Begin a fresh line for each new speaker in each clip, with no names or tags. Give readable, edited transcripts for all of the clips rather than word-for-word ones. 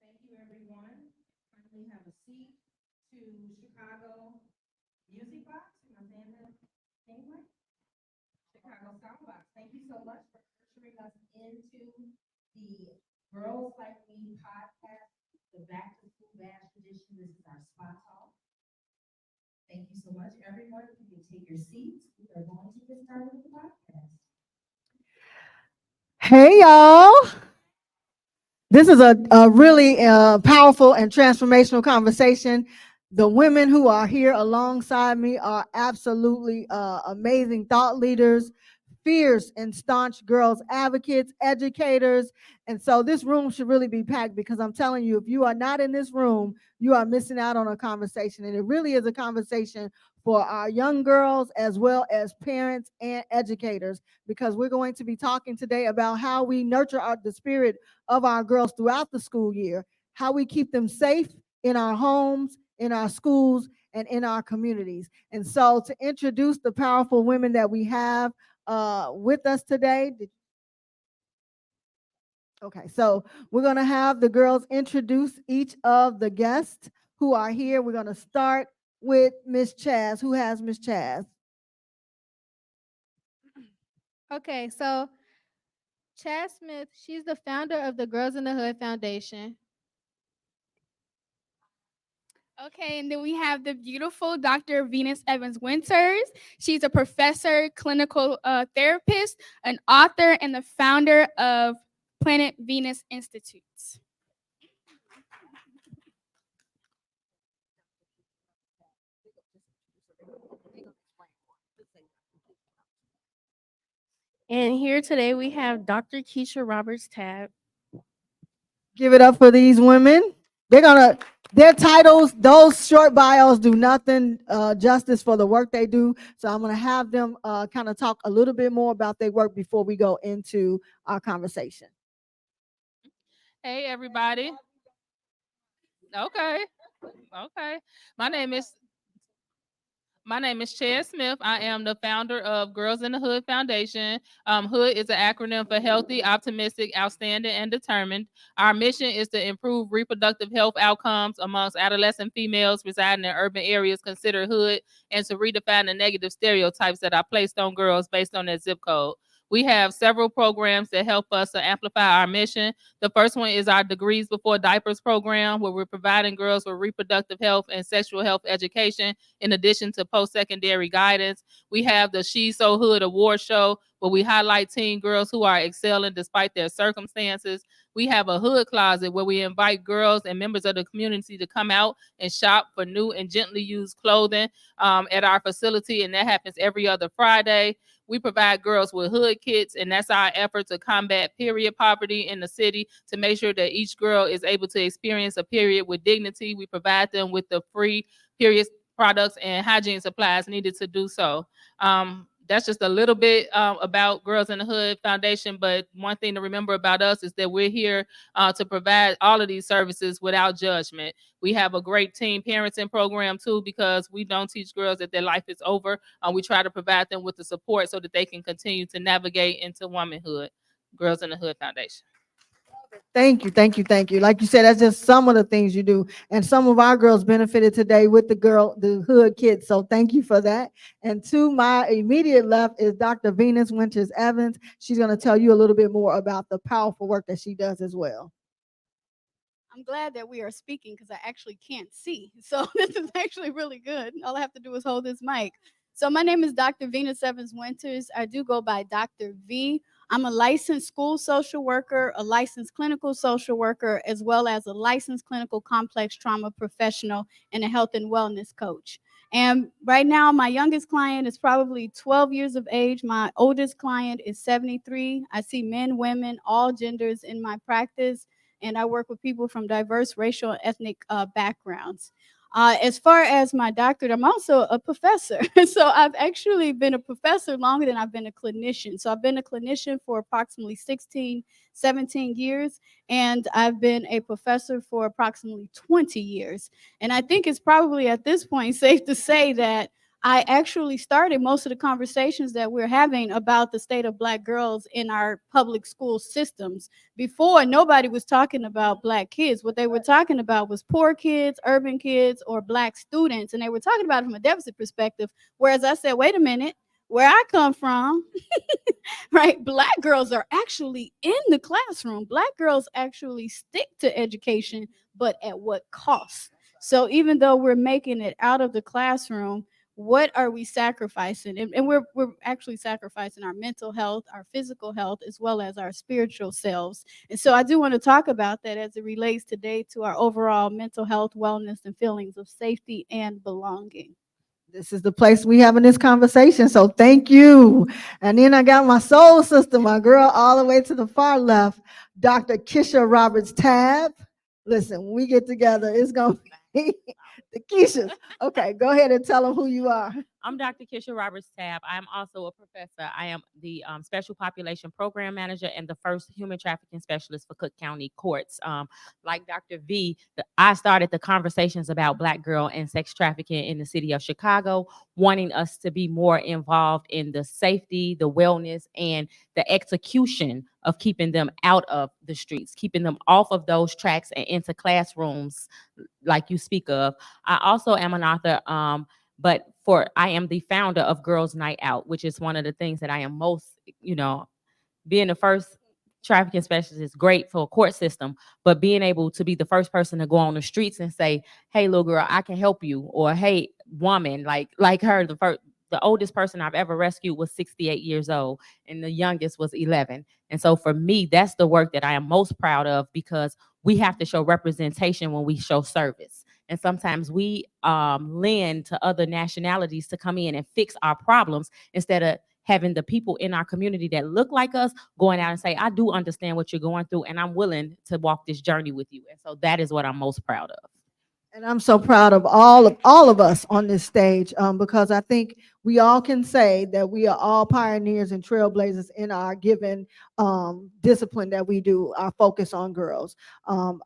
Thank you, everyone. Kindly have a seat to Chicago Music Box. Am I saying that anyway? Chicago Sound Box. Thank you so much for ushering us into the Girls Like Me podcast, the Back to School Bash edition. This is our spot talk. Thank you so much, everyone. If you can take your seats, we are going to get started with the podcast.
Hey, y'all. This is a really powerful and transformational conversation. The women who are here alongside me are absolutely amazing thought leaders, fierce and staunch girls advocates, educators. And so this room should really be packed because I'm telling you, if you are not in this room, you are missing out on a conversation. And it really is a conversation for our young girls as well as parents and educators, because we're going to be talking today about how we nurture the spirit of our girls throughout the school year, how we keep them safe in our homes, in our schools, and in our communities. And so to introduce the powerful women that we have with us today. Okay, so we're going to have the girls introduce each of the guests who are here. We're going to start with Miss Chaz. Who has Miss Chaz?
Okay, so Chez Smith, she's the founder of the Girls in the Hood Foundation.
Okay, and then we have the beautiful Dr. Venus Evans Winters. She's a professor, clinical therapist, an author, and the founder of Planet Venus Institutes.
And here today we have Dr. Kisha Robert-Tabb.
Give it up for these women. Their titles, those short bios do nothing justice for the work they do. So I'm going to have them kind of talk a little bit more about their work before we go into our conversation.
Hey, everybody. Okay. My name is Chez Smith. I am the founder of Girls in the Hood Foundation. Hood is an acronym for Healthy, Optimistic, Outstanding, and Determined. Our mission is to improve reproductive health outcomes amongst adolescent females residing in urban areas considered hood, and to redefine the negative stereotypes that are placed on girls based on their zip code. We have several programs that help us to amplify our mission. The first one is our Degrees Before Diapers program, where we're providing girls with reproductive health and sexual health education in addition to post-secondary guidance. We have the She's So Hood award show, where we highlight teen girls who are excelling despite their circumstances. We have a hood closet where we invite girls and members of the community to come out and shop for new and gently used clothing at our facility, and that happens every other Friday. We provide girls with hood kits, and that's our effort to combat period poverty in the city, to make sure that each girl is able to experience a period with dignity. We provide them with the free period products and hygiene supplies needed to do so. That's just a little bit about Girls in the Hood Foundation, but one thing to remember about us is that we're here to provide all of these services without judgment. We have a great teen parenting program too, because we don't teach girls that their life is over. We try to provide them with the support so that they can continue to navigate into womanhood. Girls in the Hood Foundation.
Thank you, thank you, thank you. Like you said, that's just some of the things you do. And some of our girls benefited today with the hood kids. So thank you for that. And to my immediate left is Dr. Venus Winters Evans. She's going to tell you a little bit more about the powerful work that she does as well.
I'm glad that we are speaking because I actually can't see. So this is actually really good. All I have to do is hold this mic. So my name is Dr. Venus Evans Winters. I do go by Dr. V. I'm a licensed school social worker, a licensed clinical social worker, as well as a licensed clinical complex trauma professional and a health and wellness coach. And right now, my youngest client is probably 12 years of age. My oldest client is 73. I see men, women, all genders in my practice, and I work with people from diverse racial and ethnic backgrounds. As far as my doctorate, I'm also a professor. So I've actually been a professor longer than I've been a clinician. So I've been a clinician for approximately 16, 17 years, and I've been a professor for approximately 20 years. And I think it's probably at this point safe to say that I actually started most of the conversations that we're having about the state of Black girls in our public school systems. Before, nobody was talking about Black kids. What they were talking about was poor kids, urban kids, or Black students, and they were talking about it from a deficit perspective, whereas I said, wait a minute, where I come from, right, Black girls are actually in the classroom. Black girls actually stick to education, but at what cost? So even though we're making it out of the classroom, what are we sacrificing? And we're actually sacrificing our mental health, our physical health, as well as our spiritual selves. And so I do want to talk about that as it relates today to our overall mental health, wellness, and feelings of safety and belonging.
This is the place we having this conversation. So thank you. And then I got my soul sister, my girl, all the way to the far left, Dr. Kisha Robert-Tabb. Listen, when we get together, it's going to be the Kishas. Okay, go ahead and tell them who you are.
I'm Dr. Kisha Robert-Tabb. I'm also a professor. I am the Special Population Program Manager and the first human trafficking specialist for Cook County Courts. Like Dr. V, I started the conversations about Black girl and sex trafficking in the city of Chicago, wanting us to be more involved in the safety, the wellness, and the execution of keeping them out of the streets, keeping them off of those tracks and into classrooms like you speak of. I also am an author, but I am the founder of Girls Night Out, which is one of the things that I am most, being the first trafficking specialist is great for a court system, but being able to be the first person to go on the streets and say, hey, little girl, I can help you, or hey, woman, like her, the oldest person I've ever rescued was 68 years old, and the youngest was 11. And so for me, that's the work that I am most proud of, because we have to show representation when we show service. And sometimes we lend to other nationalities to come in and fix our problems, instead of having the people in our community that look like us going out and say, I do understand what you're going through, and I'm willing to walk this journey with you. And so that is what I'm most proud of.
And I'm so proud of all of us on this stage, because I think we all can say that we are all pioneers and trailblazers in our given discipline that we do, our focus on girls.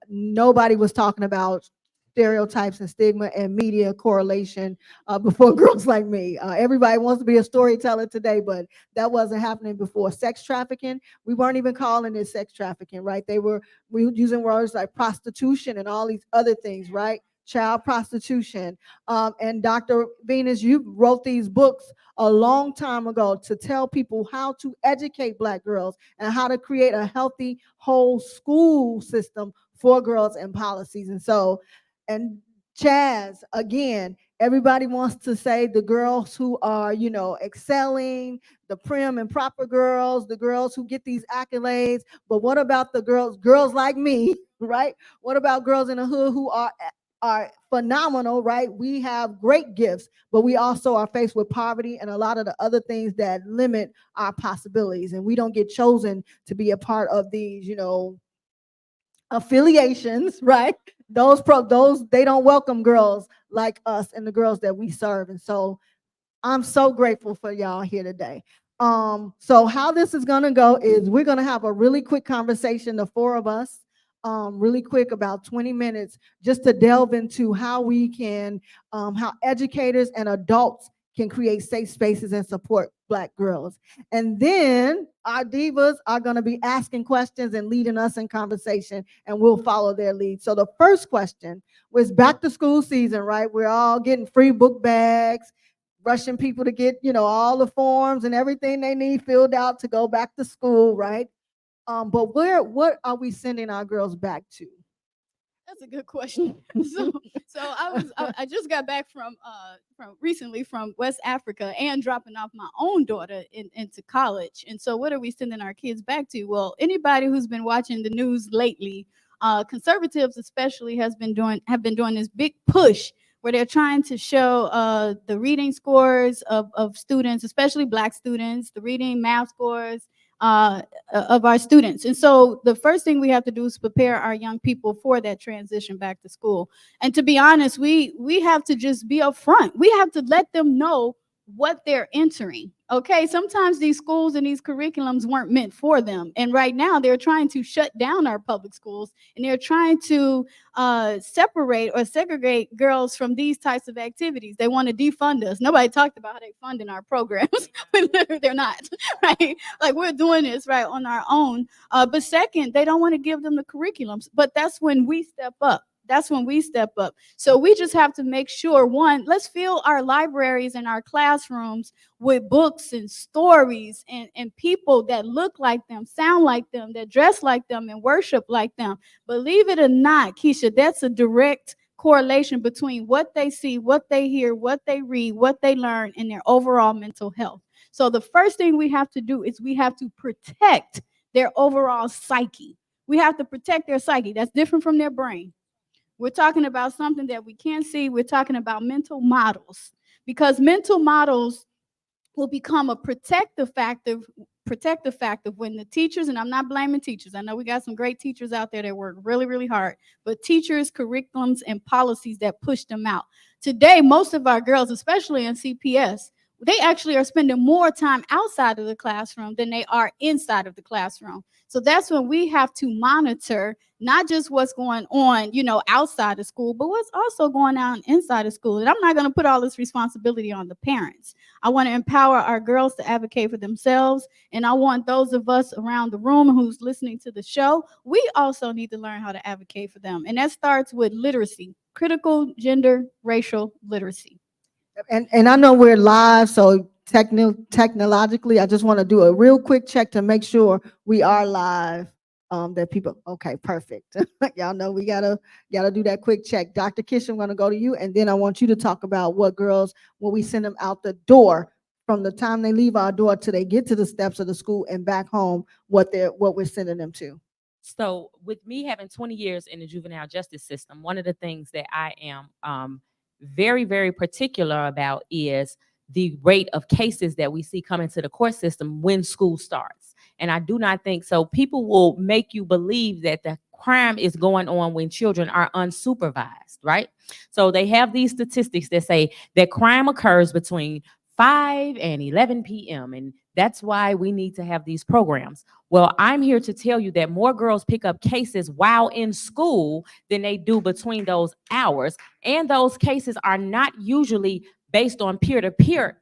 Nobody was talking about stereotypes and stigma and media correlation before girls like me. Everybody wants to be a storyteller today, but that wasn't happening before. Sex trafficking, we weren't even calling it sex trafficking, right? We were using words like prostitution and all these other things, right? Child prostitution. And Dr. Venus, you wrote these books a long time ago to tell people how to educate Black girls and how to create a healthy whole school system for girls and policies. And so, and Chaz, again, Everybody wants to say the girls who are, excelling, the prim and proper girls, the girls who get these accolades. But what about the girls like me, right? What about girls in the hood who are phenomenal, right? We have great gifts, but we also are faced with poverty and a lot of the other things that limit our possibilities. And we don't get chosen to be a part of these, affiliations, right? Those they don't welcome girls like us and the girls that we serve. And so I'm so grateful for y'all here today. So how this is gonna go is we're gonna have a really quick conversation, the four of us, really quick, about 20 minutes, just to delve into how we can, how educators and adults can create safe spaces and support Black girls. And then our divas are gonna be asking questions and leading us in conversation, and we'll follow their lead. So the first question was back to school season, right? We're all getting free book bags, rushing people to get, all the forms and everything they need filled out to go back to school, right? But what are we sending our girls back to?
That's a good question. I just got back from recently from West Africa and dropping off my own daughter into college. And so what are we sending our kids back to? Well, anybody who's been watching the news lately, conservatives especially have been doing this big push where they're trying to show the reading scores of students, especially Black students, the reading math scores of our students. And so the first thing we have to do is prepare our young people for that transition back to school. And to be honest, we have to just be upfront. We have to let them know what they're entering. Okay, sometimes these schools and these curriculums weren't meant for them. And right now they're trying to shut down our public schools, and they're trying to separate or segregate girls from these types of activities. They want to defund us. Nobody talked about how they funding our programs. They're not, right? Like, we're doing this right on our own. But second, they don't want to give them the curriculums. But that's when we step up. So we just have to make sure, one, let's fill our libraries and our classrooms with books and stories and people that look like them, sound like them, that dress like them, and worship like them. Believe it or not, Kisha, that's a direct correlation between what they see, what they hear, what they read, what they learn, and their overall mental health. So the first thing we have to do is we have to protect their overall psyche. We have to protect their psyche. That's different from their brain. We're talking about something that we can't see. We're talking about mental models, because mental models will become a protective factor when the teachers, and I'm not blaming teachers. I know we got some great teachers out there that work really, really hard, but teachers, curriculums, and policies that push them out. Today, most of our girls, especially in CPS, they actually are spending more time outside of the classroom than they are inside of the classroom. So that's when we have to monitor not just what's going on, outside of school, but what's also going on inside of school. And I'm not going to put all this responsibility on the parents. I want to empower our girls to advocate for themselves. And I want those of us around the room who's listening to the show, we also need to learn how to advocate for them. And that starts with literacy, critical gender, racial literacy.
And I know we're live, so technologically, I just want to do a real quick check to make sure we are live. That people, okay, perfect. Y'all know we gotta do that quick check. Dr. Kisha, I'm gonna go to you, and then I want you to talk about what girls, when we send them out the door, from the time they leave our door till they get to the steps of the school and back home, what we're sending them to.
So with me having 20 years in the juvenile justice system, one of the things that I am very, very particular about is the rate of cases that we see coming to the court system when school starts. And I do not think so. People will make you believe that the crime is going on when children are unsupervised, right? So they have these statistics that say that crime occurs between 5 and 11 p.m. And that's why we need to have these programs. Well, I'm here to tell you that more girls pick up cases while in school than they do between those hours. And those cases are not usually based on peer-to-peer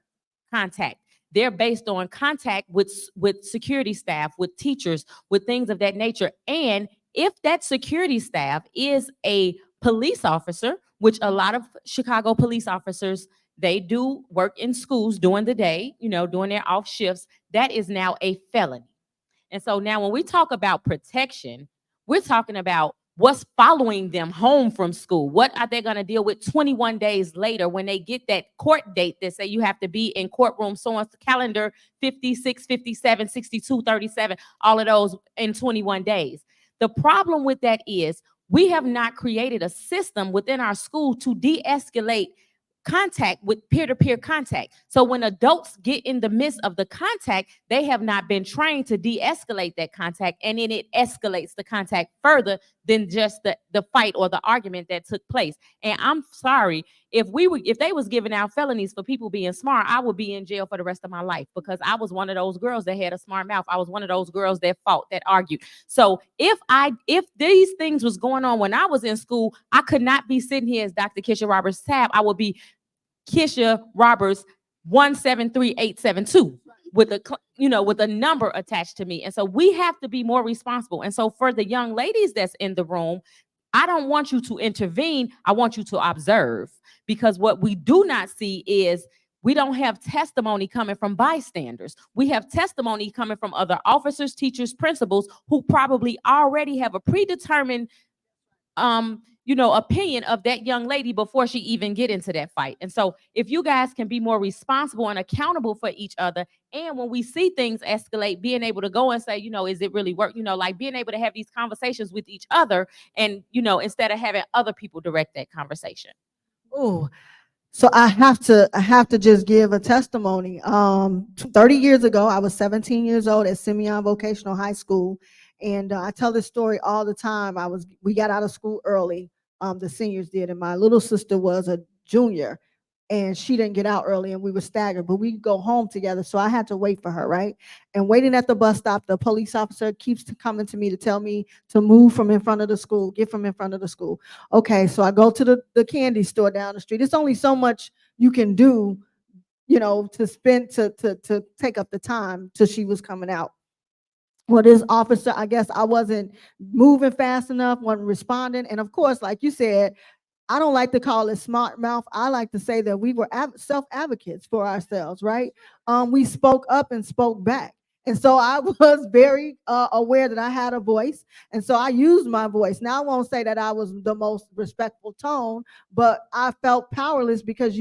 contact. They're based on contact with security staff, with teachers, with things of that nature. And if that security staff is a police officer, which a lot of Chicago police officers, they do work in schools during the day, during their off shifts, that is now a felony. And so now when we talk about protection, we're talking about what's following them home from school? What are they going to deal with 21 days later when they get that court date that say you have to be in courtroom, so on calendar 56, 57, 62, 37, all of those in 21 days. The problem with that is we have not created a system within our school to de-escalate contact with peer-to-peer contact. So when adults get in the midst of the contact, they have not been trained to de-escalate that contact, and then it escalates the contact further than just the fight or the argument that took place. And I'm sorry, if they was giving out felonies for people being smart, I would be in jail for the rest of my life, because I was one of those girls that had a smart mouth. I was one of those girls that fought, that argued. So if these things was going on when I was in school, I could not be sitting here as Dr. Kisha Robert-Tabb. I would be Kisha Roberts 173872 with a number attached to me. And so we have to be more responsible. And so for the young ladies that's in the room, I don't want you to intervene. I want you to observe, because what we do not see is we don't have testimony coming from bystanders. We have testimony coming from other officers, teachers, principals who probably already have a predetermined opinion of that young lady before she even get into that fight. And so if you guys can be more responsible and accountable for each other, and when we see things escalate, being able to go and say, is it really work? Like being able to have these conversations with each other, and, instead of having other people direct that conversation.
Oh, so I have to just give a testimony. 30 years ago, I was 17 years old at Simeon Vocational High School. And I tell this story all the time. We got out of school early. The seniors did, and my little sister was a junior, and she didn't get out early, and we were staggered, but we go home together. So I had to wait for her, right? And waiting at the bus stop, the police officer keeps coming to me to tell me to move from in front of the school, get from in front of the school. Okay, so I go to the candy store down the street. It's only so much you can do, to spend to take up the time till she was coming out. Well, this officer, I guess I wasn't moving fast enough, wasn't responding. And of course, like you said, I don't like to call it smart mouth. I like to say that we were self-advocates for ourselves, right? We spoke up and spoke back. And so I was very aware that I had a voice. And so I used my voice. Now, I won't say that I was the most respectful tone, but I felt powerless, because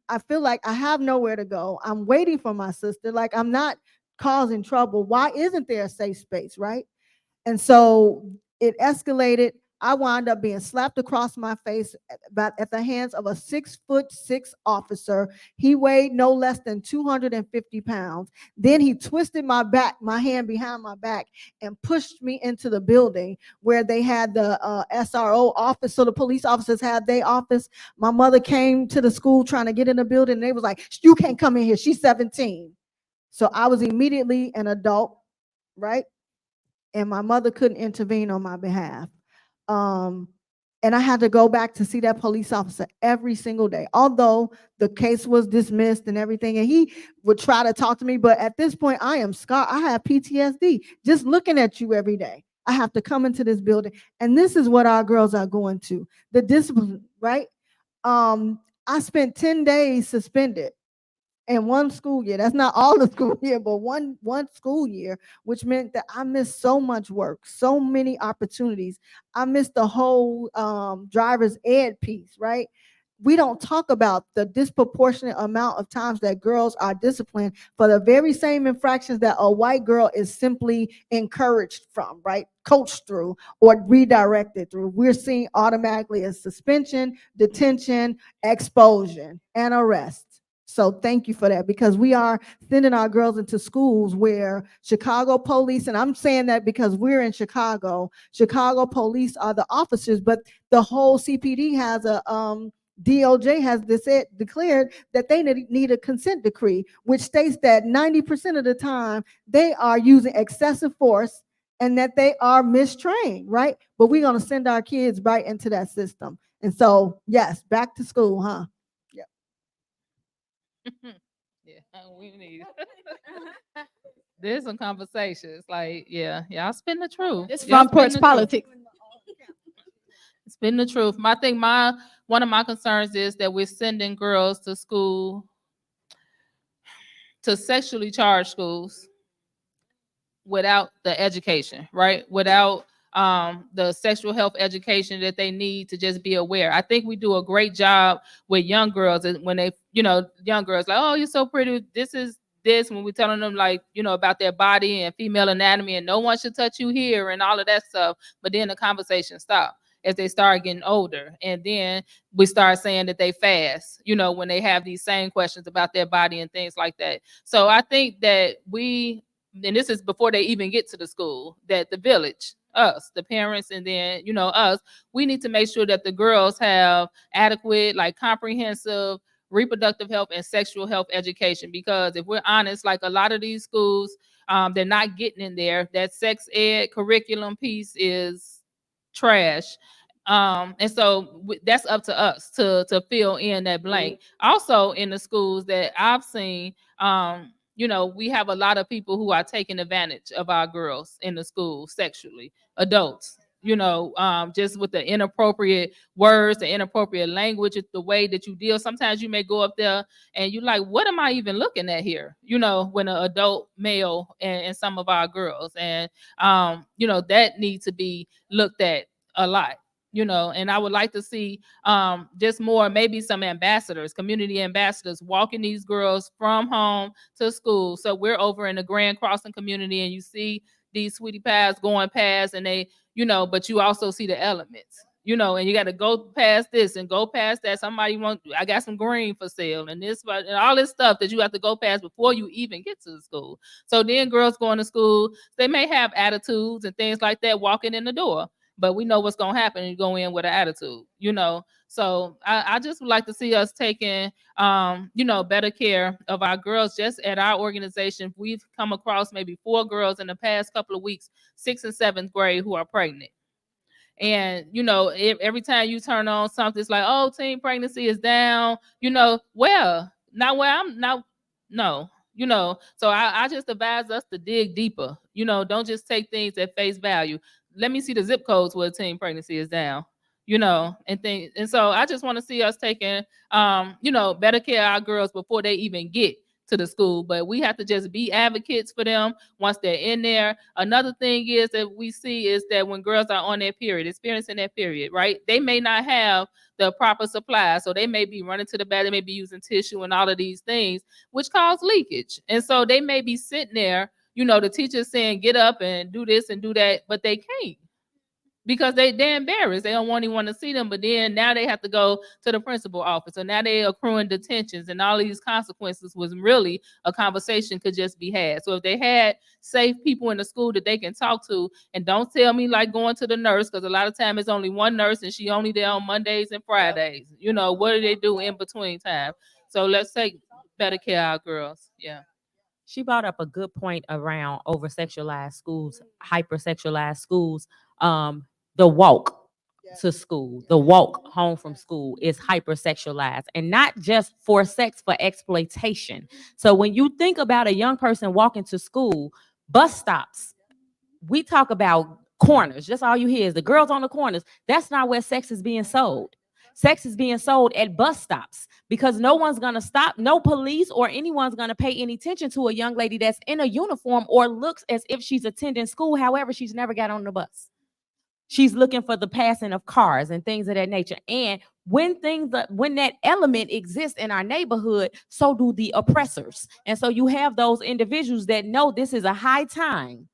I feel like I have nowhere to go. I'm waiting for my sister. Like, I'm not causing trouble. Why isn't there a safe space, right? And so it escalated. I wound up being slapped across my face at the hands of a 6'6" officer. He weighed no less than 250 pounds. Then he twisted my hand behind my back, and pushed me into the building where they had the SRO office. So the police officers had their office. My mother came to the school trying to get in the building, and they was like, "You can't come in here. She's 17. So I was immediately an adult, right? And my mother couldn't intervene on my behalf. And I had to go back to see that police officer every single day, although the case was dismissed and everything. And he would try to talk to me. But at this point, I am scarred. I have PTSD just looking at you every day. I have to come into this building. And this is what our girls are going to. The discipline, right? I spent 10 days suspended in one school year. That's not all the school year, but one school year, which meant that I missed so much work, so many opportunities. I missed the whole driver's ed piece, right? We don't talk about the disproportionate amount of times that girls are disciplined for the very same infractions that a white girl is simply encouraged from, right? Coached through or redirected through. We're seeing automatically as suspension, detention, expulsion, and arrest. So thank you for that, because we are sending our girls into schools where Chicago police, and I'm saying that because we're in Chicago police are the officers, but the whole CPD has a DOJ has declared that they need a consent decree, which states that 90% of the time they are using excessive force and that they are mistrained, right? But we're going to send our kids right into that system. And so, yes, back to school, huh?
Yeah, we need. There's some conversations. Like, yeah, y'all spin the truth.
It's
Y'all
front porch
spin the truth.
politics.
Spin the truth. One of my concerns is that we're sending girls to school, to sexually charged schools, without the education, right? Without the sexual health education that they need to just be aware. I think we do a great job with young girls, and when they, young girls like, oh, you're so pretty. This is this when we're telling them like, about their body and female anatomy, and no one should touch you here and all of that stuff. But then the conversation stops as they start getting older, and then we start saying that they fast, when they have these same questions about their body and things like that. So I think that and this is before they even get to the school, that the village, us, the parents, and then, us, we need to make sure that the girls have adequate, like comprehensive reproductive health and sexual health education. Because if we're honest, like a lot of these schools, they're not getting in there. That sex ed curriculum piece is trash. And so that's up to us to fill in that blank. Also in the schools that I've seen, we have a lot of people who are taking advantage of our girls in the school sexually, adults, just with the inappropriate words, the inappropriate language, the way that you deal. Sometimes you may go up there and you're like, what am I even looking at here? When an adult male and some of our girls, and that needs to be looked at a lot. And I would like to see just more, maybe some ambassadors, community ambassadors, walking these girls from home to school. So we're over in the Grand Crossing community, and you see these sweetie pies going past, and they, but you also see the elements, and you got to go past this and go past that. I got some green for sale, and this, and all this stuff that you have to go past before you even get to the school. So then girls going to school, they may have attitudes and things like that walking in the door. But we know what's going to happen. You go in with an attitude, So I just would like to see us taking, better care of our girls. Just at our organization, we've come across maybe 4 girls in the past couple of weeks, 6th and 7th grade, who are pregnant. And, every time you turn on something, it's like, oh, teen pregnancy is down, well, not where I'm now. No. So I just advise us to dig deeper. Don't just take things at face value. Let me see the zip codes where teen pregnancy is down, and things. And so I just want to see us taking, better care of our girls before they even get to the school. But we have to just be advocates for them once they're in there. Another thing is that we see is that when girls are on their period, experiencing their period, right? They may not have the proper supply. So they may be running to the bathroom, they may be using tissue and all of these things, which cause leakage. And so they may be sitting there, the teacher's saying, get up and do this and do that, but they can't. Because they're embarrassed. They don't want anyone to see them. But then now they have to go to the principal office. So now they're accruing detentions, and all these consequences was really a conversation could just be had. So if they had safe people in the school that they can talk to, and don't tell me like going to the nurse, because a lot of time it's only one nurse and she only there on Mondays and Fridays. What do they do in between time? So let's take better care of our girls. Yeah.
She brought up a good point around over-sexualized schools, hyper-sexualized schools. The walk to school, the walk home from school is hypersexualized, and not just for sex, for exploitation. So when you think about a young person walking to school, bus stops, we talk about corners. Just all you hear is the girls on the corners. That's not where sex is being sold. Sex is being sold at bus stops, because no one's going to stop. No police or anyone's going to pay any attention to a young lady that's in a uniform or looks as if she's attending school. However, she's never got on the bus. She's looking for the passing of cars and things of that nature. And when that element exists in our neighborhood, so do the oppressors. And so you have those individuals that know this is a high time.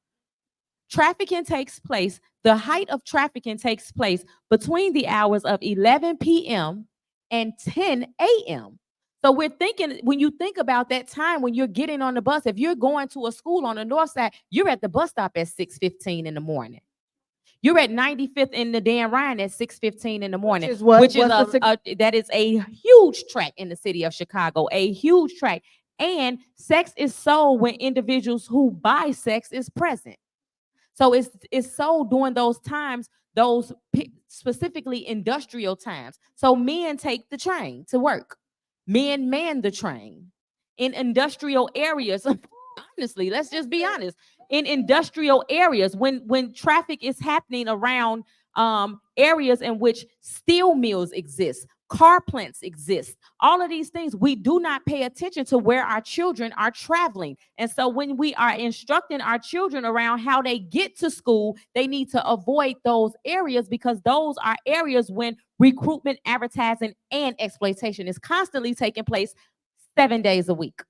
Trafficking takes place. The height of trafficking takes place between the hours of 11 p.m. and 10 a.m. So we're thinking, when you think about that time when you're getting on the bus, if you're going to a school on the north side, you're at the bus stop at 6:15 in the morning. You're at 95th in the Dan Ryan at 6:15 in the morning, that is a huge track in the city of Chicago, a huge track. And sex is sold when individuals who buy sex is present. So it's sold during those times, those specifically industrial times. So men take the train to work. Men man the train in industrial areas. Honestly, let's just be honest. In industrial areas, when traffic is happening around areas in which steel mills exist, car plants exist. All of these things, we do not pay attention to where our children are traveling. And so when we are instructing our children around how they get to school, they need to avoid those areas, because those are areas when recruitment, advertising, and exploitation is constantly taking place 7 days a week.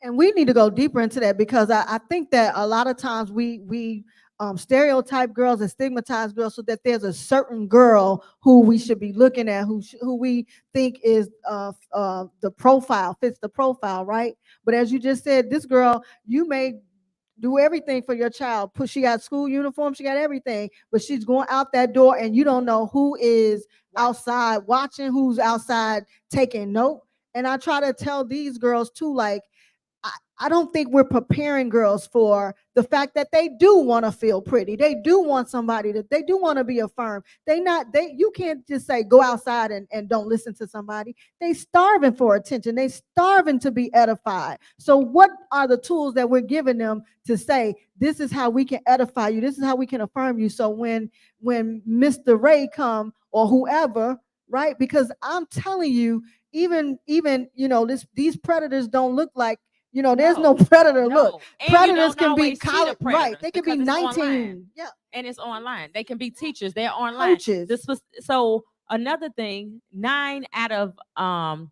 And we need to go deeper into that, because I think that a lot of times we stereotype girls and stigmatize girls so that there's a certain girl who we should be looking at, who we think is the profile, fits the profile, right? But as you just said, this girl, you may do everything for your child. She got school uniform, she got everything, but she's going out that door and you don't know who is outside watching, who's outside taking note. And I try to tell these girls too, like, I don't think we're preparing girls for the fact that they do want to feel pretty. They do want somebody, that they do want to be affirmed. You can't just say go outside and don't listen to somebody. They starving for attention. They starving to be edified. So what are the tools that we're giving them to say, this is how we can edify you, this is how we can affirm you? So when Mr. Ray come, or whoever, right? Because I'm telling you, even these predators don't look like, there's no predator look.
And you
Predators
don't
can be
always see the
college, right?
predators
They can be
because it's
19.
online.
Yeah.
And it's online. They can be teachers. They're online.
Coaches.
So another thing, 9 out of the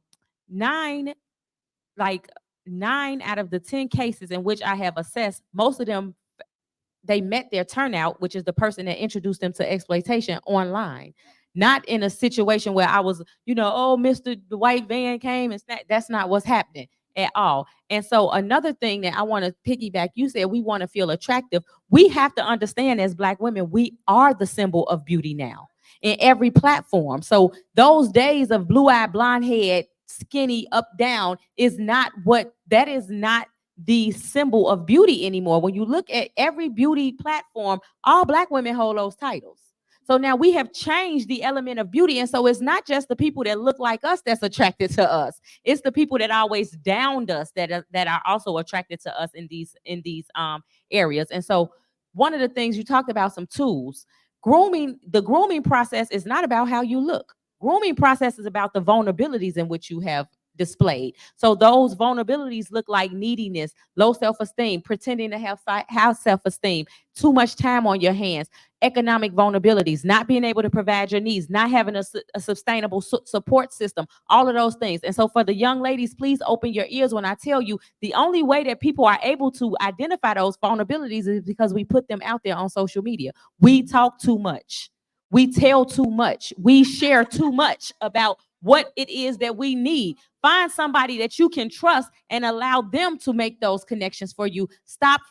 10 cases in which I have assessed, most of them, they met their turnout, which is the person that introduced them to exploitation, online. Not in a situation where I was, Mr. the white van came and that's not what's happening at all. And so another thing that I want to piggyback, you said we want to feel attractive. We have to understand, as Black women, we are the symbol of beauty now in every platform. So those days of blue-eyed, blonde head, skinny, up, down is not the symbol of beauty anymore. When you look at every beauty platform, all Black women hold those titles. So now we have changed the element of beauty. And so it's not just the people that look like us that's attracted to us. It's the people that always downed us that are also attracted to us in these areas. And so one of the things you talked about, some tools. The grooming process is not about how you look. Grooming process is about the vulnerabilities in which you have displayed. So those vulnerabilities look like neediness, low self-esteem, pretending to have self-esteem, too much time on your hands, economic vulnerabilities, not being able to provide your needs, not having a sustainable support system, all of those things. And so for the young ladies, please open your ears when I tell you the only way that people are able to identify those vulnerabilities is because we put them out there on social media. We talk too much. We tell too much. We share too much about what it is that we need. Find somebody that you can trust and allow them to make those connections for you. Stop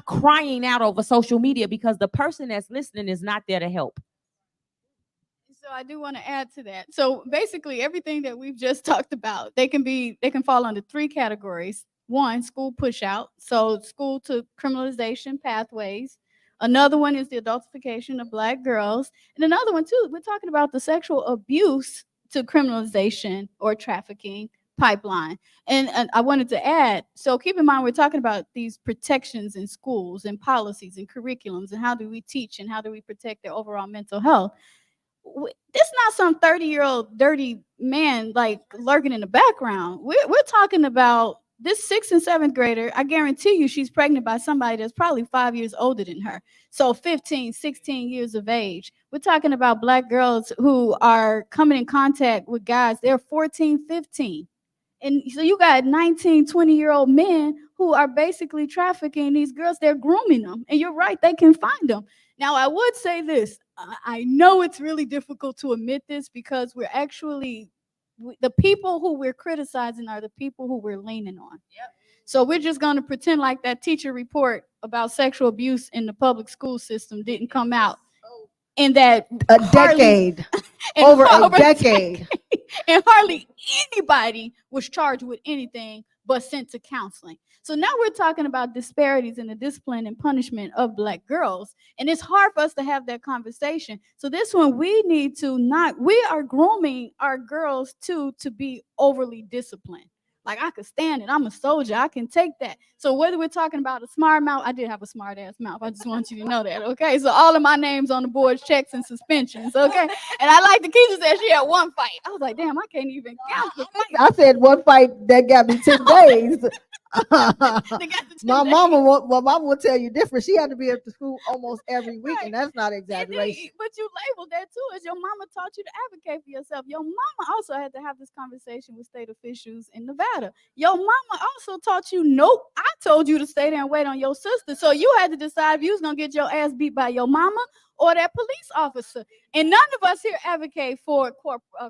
crying out over social media, because the person that's listening is not there to help.
So I do want to add to that. So basically everything that we've just talked about, they can fall under 3 categories. 1, school push out. So school to criminalization pathways. Another one is the adultification of Black girls. And another one too, we're talking about the sexual abuse to criminalization or trafficking pipeline. And I wanted to add, so keep in mind, we're talking about these protections in schools and policies and curriculums, and how do we teach and how do we protect their overall mental health. This not some 30-year-old dirty man like lurking in the background. We're talking about this 6th and 7th grader. I guarantee you she's pregnant by somebody that's probably 5 years older than her. So 15, 16 years of age. We're talking about Black girls who are coming in contact with guys. They're 14, 15. And so you got 19, 20-year-old men who are basically trafficking these girls. They're grooming them. And you're right, they can find them. Now, I would say this. I know it's really difficult to admit this, because we're actually, the people who we're criticizing are the people who we're leaning on. Yep. So we're just going to pretend like that teacher report about sexual abuse in the public school system didn't come out in that
decade. Over a decade.
And hardly anybody was charged with anything but sent to counseling. So now we're talking about disparities in the discipline and punishment of Black girls. And it's hard for us to have that conversation. So this one, we are grooming our girls to be overly disciplined. Like, I could stand it. I'm a soldier. I can take that. So whether we're talking about a smart mouth, I did have a smart ass mouth. I just want you to know that, okay? So all of my names on the board, checks and suspensions, okay? And I like the Keisha said she had one fight. I was like, damn, I can't even count the fight.
I said one fight that got me 10 days.
They got the 10
My
days.
mama will tell you different. She had to be at the school almost every week, and that's not
And
exaggeration.
but you labeled that too, as your mama taught you to advocate for yourself. Your mama also had to have this conversation with state officials in Nevada. Your mama also taught you, nope, I told you to stay there and wait on your sister. So you had to decide if you was gonna get your ass beat by your mama or that police officer. And none of us here advocate for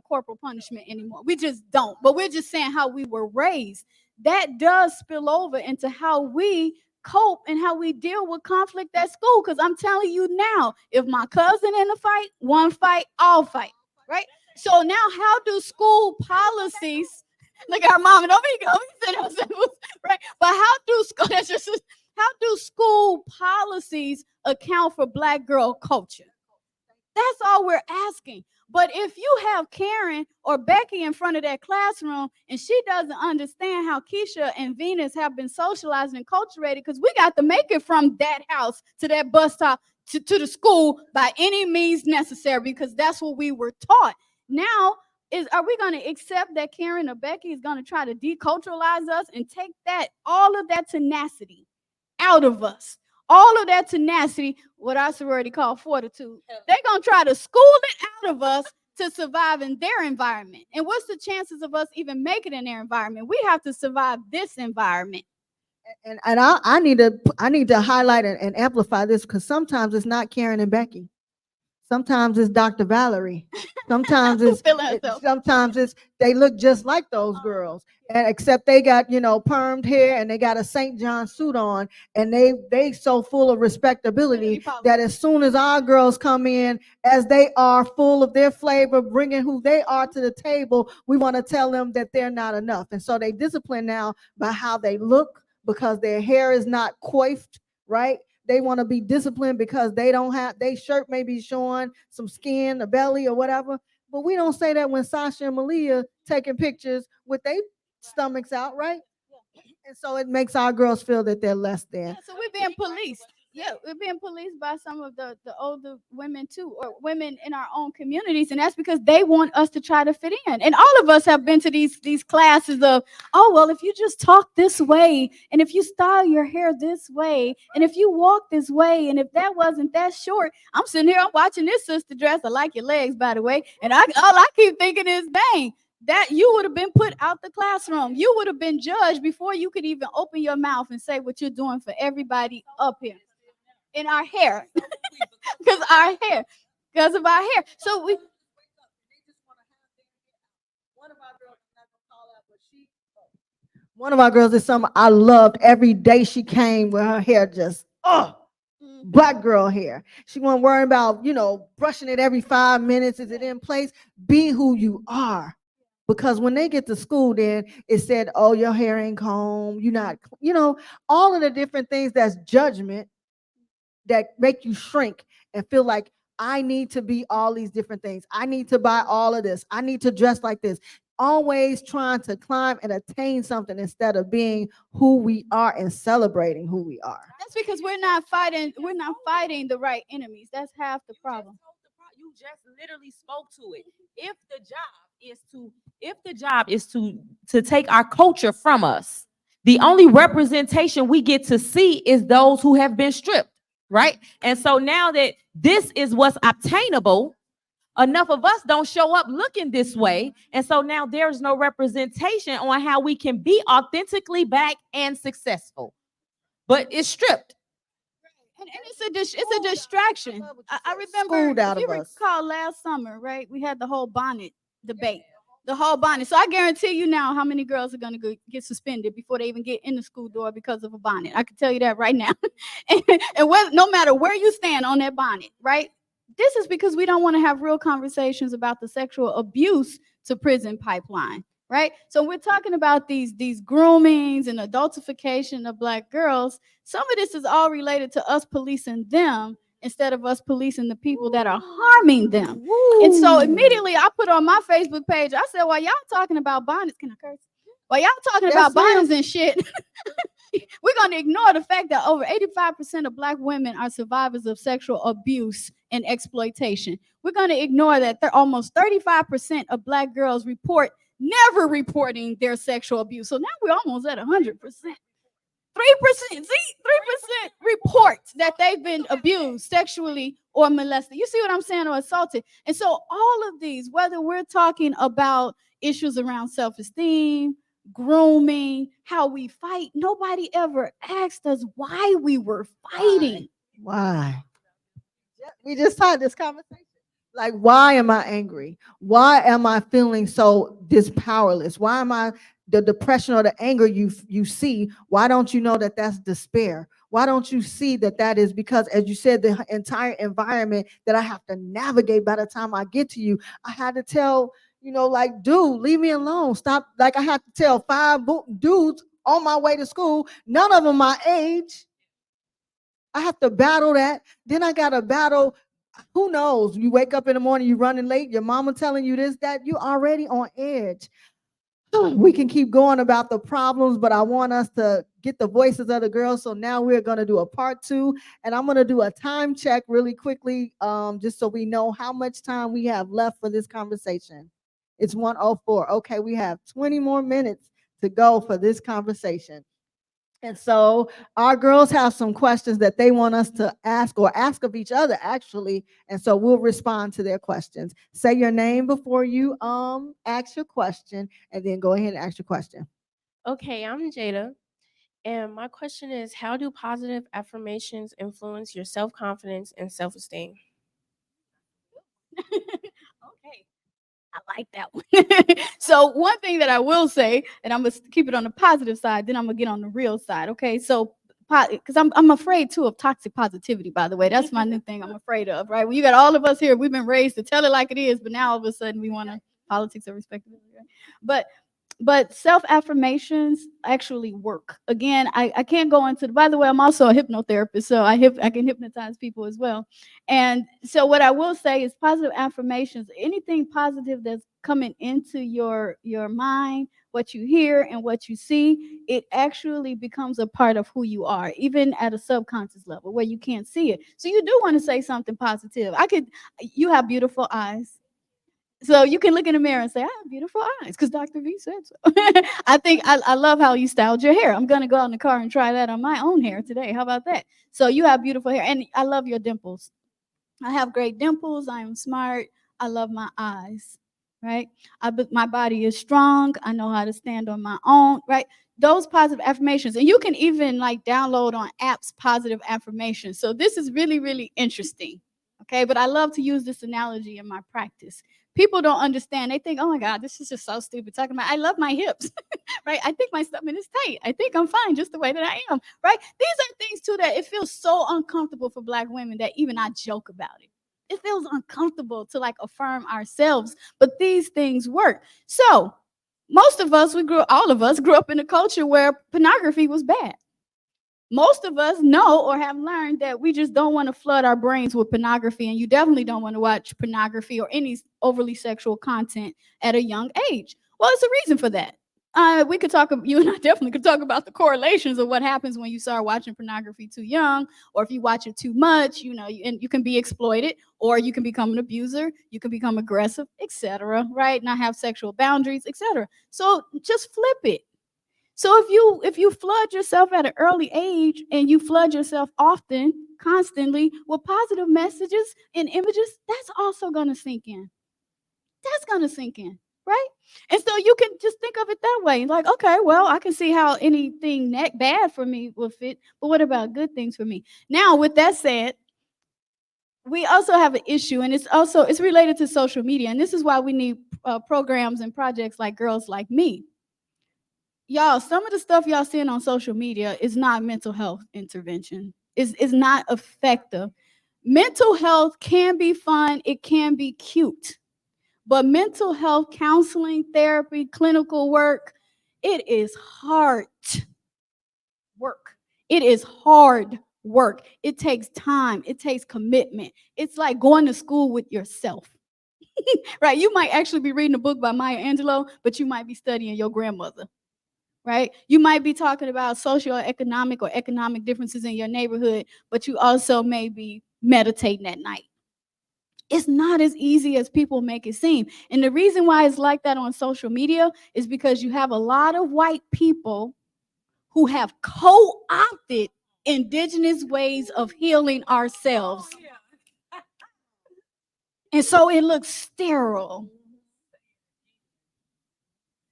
corporal punishment anymore. We just don't. But we're just saying how we were raised. That does spill over into how we cope and how we deal with conflict at school. Because I'm telling you now, if my cousin in a fight, one fight, all fight, right? So now, how do school policies? Look at our mom, and right? But how do how do school policies account for Black girl culture? That's all we're asking. But if you have Karen or Becky in front of that classroom and she doesn't understand how Kisha and Venus have been socialized and culturated, because we got to make it from that house to that bus stop to the school by any means necessary, because that's what we were taught. Now, are we going to accept that Karen or Becky is going to try to deculturalize us and take all of that tenacity out of us? All of that tenacity, what our sorority call fortitude, they're going to try to school it out of us to survive in their environment. And what's the chances of us even making it in their environment? We have to survive this environment.
And I need to highlight and amplify this, because sometimes it's not Karen and Becky. Sometimes it's Dr. Valerie. Sometimes it's they look just like those girls, and except they got permed hair and they got a St. John suit on, and they so full of respectability that as soon as our girls come in, as they are full of their flavor, bringing who they are to the table, we want to tell them that they're not enough, and so they discipline now by how they look, because their hair is not coiffed right. They want to be disciplined because they don't have, their shirt may be showing some skin, a belly or whatever. But we don't say that when Sasha and Malia taking pictures with their stomachs out, right? And so it makes our girls feel that they're less than.
Yeah, so we're being policed. Yeah, we're being policed by some of the older women too, or women in our own communities, and that's because they want us to try to fit in. And all of us have been to these classes of, oh well, if you just talk this way, and if you style your hair this way, and if you walk this way, and if that wasn't that short, I'm sitting here, I'm watching this sister dress. I like your legs, by the way, and all I keep thinking is, dang, that you would have been put out the classroom. You would have been judged before you could even open your mouth and say what you're doing for everybody up here. In our hair, because of our hair. So we.
One of our girls this summer, I loved every day she came with her hair just Black girl hair. She wasn't worrying about brushing it every 5 minutes. Is it in place? Be who you are. Because when they get to school, then it said, oh, your hair ain't combed. You're not, all of the different things that's judgment that make you shrink and feel like I need to be all these different things. I need to buy all of this. I need to dress like this. Always trying to climb and attain something instead of being who we are and celebrating who we are.
That's because we're not fighting the right enemies. That's half the problem.
You just literally spoke to it. If the job is to take our culture from us, the only representation we get to see is those who have been stripped. Right. And so now that this is what's obtainable, enough of us don't show up looking this way. And so now there's no representation on how we can be authentically Black and successful. But it's stripped.
And it's a distraction. I remember, if you recall last summer, right? We had the whole bonnet debate. The whole bonnet. So I guarantee you now how many girls are going to get suspended before they even get in the school door because of a bonnet. I can tell you that right now. and no matter where you stand on that bonnet, right? This is because we don't want to have real conversations about the sexual abuse to prison pipeline, right? So we're talking about these groomings and adultification of Black girls. Some of this is all related to us policing them instead of us policing the people that are harming them. Woo. And so immediately I put on my Facebook page, I said, while y'all talking about bonnets, can I curse? While y'all talking
Yes,
about
ma'am.
bonds and shit, we're going to ignore the fact that over 85% of Black women are survivors of sexual abuse and exploitation. We're going to ignore that almost 35% of Black girls report never reporting their sexual abuse. So now we're almost at 100%. 3%, see, 3% report that they've been abused sexually or molested. You see what I'm saying? Or assaulted. And so all of these, whether we're talking about issues around self-esteem, grooming, how we fight, nobody ever asked us why we were fighting.
Why? We just had this conversation. Like, why am I angry? Why am I feeling so powerless? Why am I the depression or the anger you see? Why don't you know that that's despair? Why don't you see that that is because, as you said, the entire environment that I have to navigate by the time I get to you, I had to tell, like, dude, leave me alone. Stop. Like, I had to tell 5 dudes on my way to school, none of them my age. I have to battle that. Then I got to battle, who knows? You wake up in the morning, you're running late, your mama telling you this, that, you already on edge. We can keep going about the problems, but I want us to get the voices of the girls. So now we're going to do a part 2, and I'm going to do a time check really quickly, just so we know how much time we have left for this conversation. It's 1:04. Okay, we have 20 more minutes to go for this conversation. And so our girls have some questions that they want us to ask, or ask of each other, actually. And so we'll respond to their questions. Say your name before you ask your question, and then go ahead and ask your question.
Okay, I'm Jada, and my question is, how do positive affirmations influence your self-confidence and self-esteem?
Okay. I like that one. So one thing that I will say, and I'm gonna keep it on the positive side, then I'm gonna get on the real side. Okay, so because I'm afraid too of toxic positivity. By the way, that's my new thing I'm afraid of. Right? When you got all of us here, we've been raised to tell it like it is, but now all of a sudden we want to politics of respectability. Right? But self affirmations actually work. Again, I can't go into. By the way, I'm also a hypnotherapist, so I can hypnotize people as well. And so what I will say is positive affirmations, anything positive that's coming into your mind, what you hear and what you see, it actually becomes a part of who you are, even at a subconscious level where you can't see it. So you do want to say something positive. You have beautiful eyes. So you can look in the mirror and say, I have beautiful eyes because Dr. V said so. I love how you styled your hair. I'm going to go out in the car and try that on my own hair today. How about that? So you have beautiful hair, and I love your dimples. I have great dimples. I am smart. I love my eyes, right? My body is strong. I know how to stand on my own, right? Those positive affirmations. And you can even like download on apps positive affirmations. So this is really, really interesting. Okay. But I love to use this analogy in my practice. People don't understand. They think, oh my God, this is just so stupid. Talking about, I love my hips, right? I think my stomach is tight. I think I'm fine just the way that I am, right? These are things too that it feels so uncomfortable for Black women that even I joke about it. It feels uncomfortable to like affirm ourselves, but these things work. So most of us, all of us grew up in a culture where pornography was bad. Most of us know or have learned that we just don't want to flood our brains with pornography, and you definitely don't want to watch pornography or any overly sexual content at a young age. Well, it's a reason for that. We could talk. You and I definitely could talk about the correlations of what happens when you start watching pornography too young, or if you watch it too much. And you can be exploited, or you can become an abuser. You can become aggressive, etc. Right? Not have sexual boundaries, etc. So just flip it. So if you flood yourself at an early age, and you flood yourself often, constantly with positive messages and images, that's also going to sink in. That's going to sink in, right? And so you can just think of it that way. Like, okay, well, I can see how anything bad for me will fit, but what about good things for me? Now, with that said, we also have an issue, and it's related to social media, and this is why we need programs and projects like Girls Like Me. Y'all, some of the stuff y'all seeing on social media is not mental health intervention. It's not effective. Mental health can be fun, it can be cute, but mental health counseling, therapy, clinical work, it is hard work. It is hard work. It takes time. It takes commitment. It's like going to school with yourself. Right? You might actually be reading a book by Maya Angelou, but you might be studying your grandmother. right? You might be talking about socioeconomic or economic differences in your neighborhood, but you also may be meditating at night. It's not as easy as people make it seem. And the reason why it's like that on social media is because you have a lot of white people who have co-opted indigenous ways of healing ourselves. And so it looks sterile.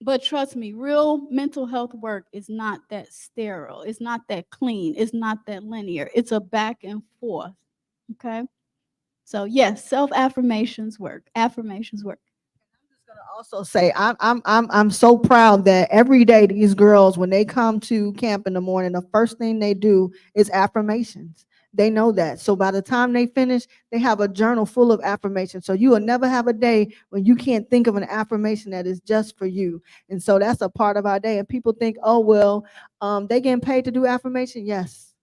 But trust me, real mental health work is not that sterile. It's not that clean. It's not that linear. It's a back and forth. Okay? So yes, self-affirmations work. Affirmations work.
Gonna also say I'm so proud that every day these girls, when they come to camp in the morning, the first thing they do is affirmations. They know that. So by the time they finish, they have a journal full of affirmations. So you will never have a day when you can't think of an affirmation that is just for you. And so that's a part of our day. And people think, oh well, they getting paid to do affirmation. Yes,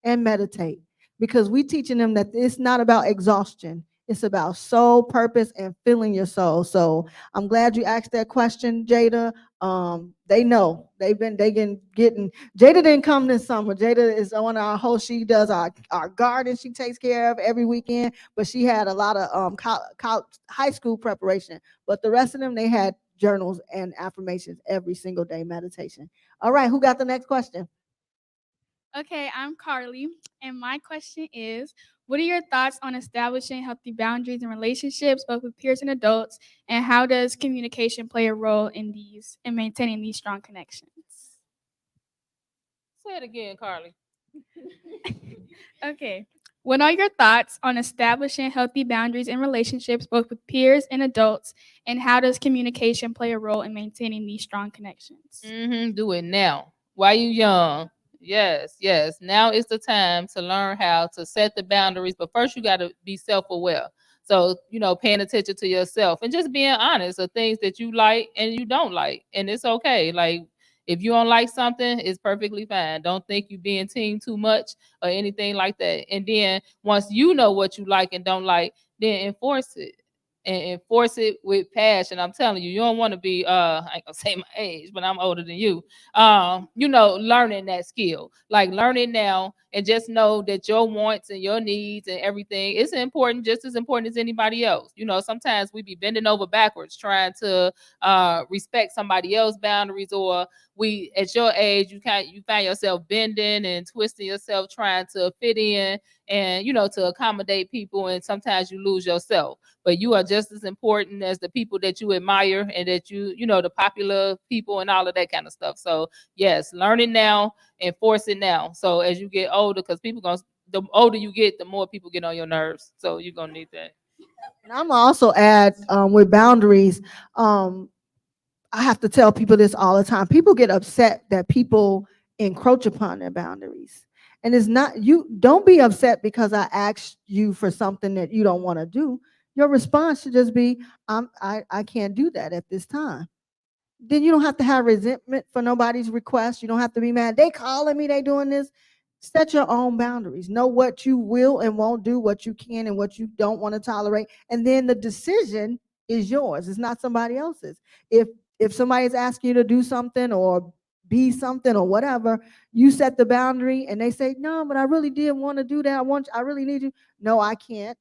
and meditate, because we teaching them that it's not about exhaustion. It's about soul, purpose, and filling your soul. So I'm glad you asked that question, Jada. They know they getting. Jada didn't come this summer. Jada is on our host. She does our garden. She takes care of every weekend. But she had a lot of high school preparation. But the rest of them, they had journals and affirmations every single day, meditation. All right, who got the next question?
Okay, I'm Carly, and my question is, what are your thoughts on establishing healthy boundaries in relationships, both with peers and adults, and how does communication play a role in maintaining these strong connections?
Say it again, Carly.
Okay. What are your thoughts on establishing healthy boundaries in relationships, both with peers and adults, and how does communication play a role in maintaining these strong connections?
Do it now while you young. Yes, yes. Now is the time to learn how to set the boundaries, but first you got to be self-aware. So, paying attention to yourself and just being honest of things that you like and you don't like. And it's okay. Like, if you don't like something, it's perfectly fine. Don't think you being team too much or anything like that. And then once you know what you like and don't like, then enforce it. And enforce it with passion. I'm telling you, you don't want to be I ain't gonna say my age, but I'm older than you. Learning that skill. Like, learn it now and just know that your wants and your needs and everything is important, just as important as anybody else. Sometimes we be bending over backwards trying to respect somebody else's boundaries, or we at your age you find yourself bending and twisting yourself trying to fit in and to accommodate people, and sometimes you lose yourself. But you are just as important as the people that you admire and that the popular people and all of that kind of stuff. So yes, learn it now, enforce it now. So as you get older, because the older you get, the more people get on your nerves. So you're gonna need that.
And I'm also add with boundaries. I have to tell people this all the time. People get upset that people encroach upon their boundaries. And it's not, you don't be upset because I asked you for something that you don't want to do. Your response should just be, I can't do that at this time. Then you don't have to have resentment for nobody's request. You don't have to be mad. They calling me, they doing this. Set your own boundaries. Know what you will and won't do, what you can and what you don't want to tolerate. And then the decision is yours. It's not somebody else's. If somebody's asking you to do something or be something or whatever, you set the boundary and they say, no, but I really did want to do that. I really need you. No, I can't.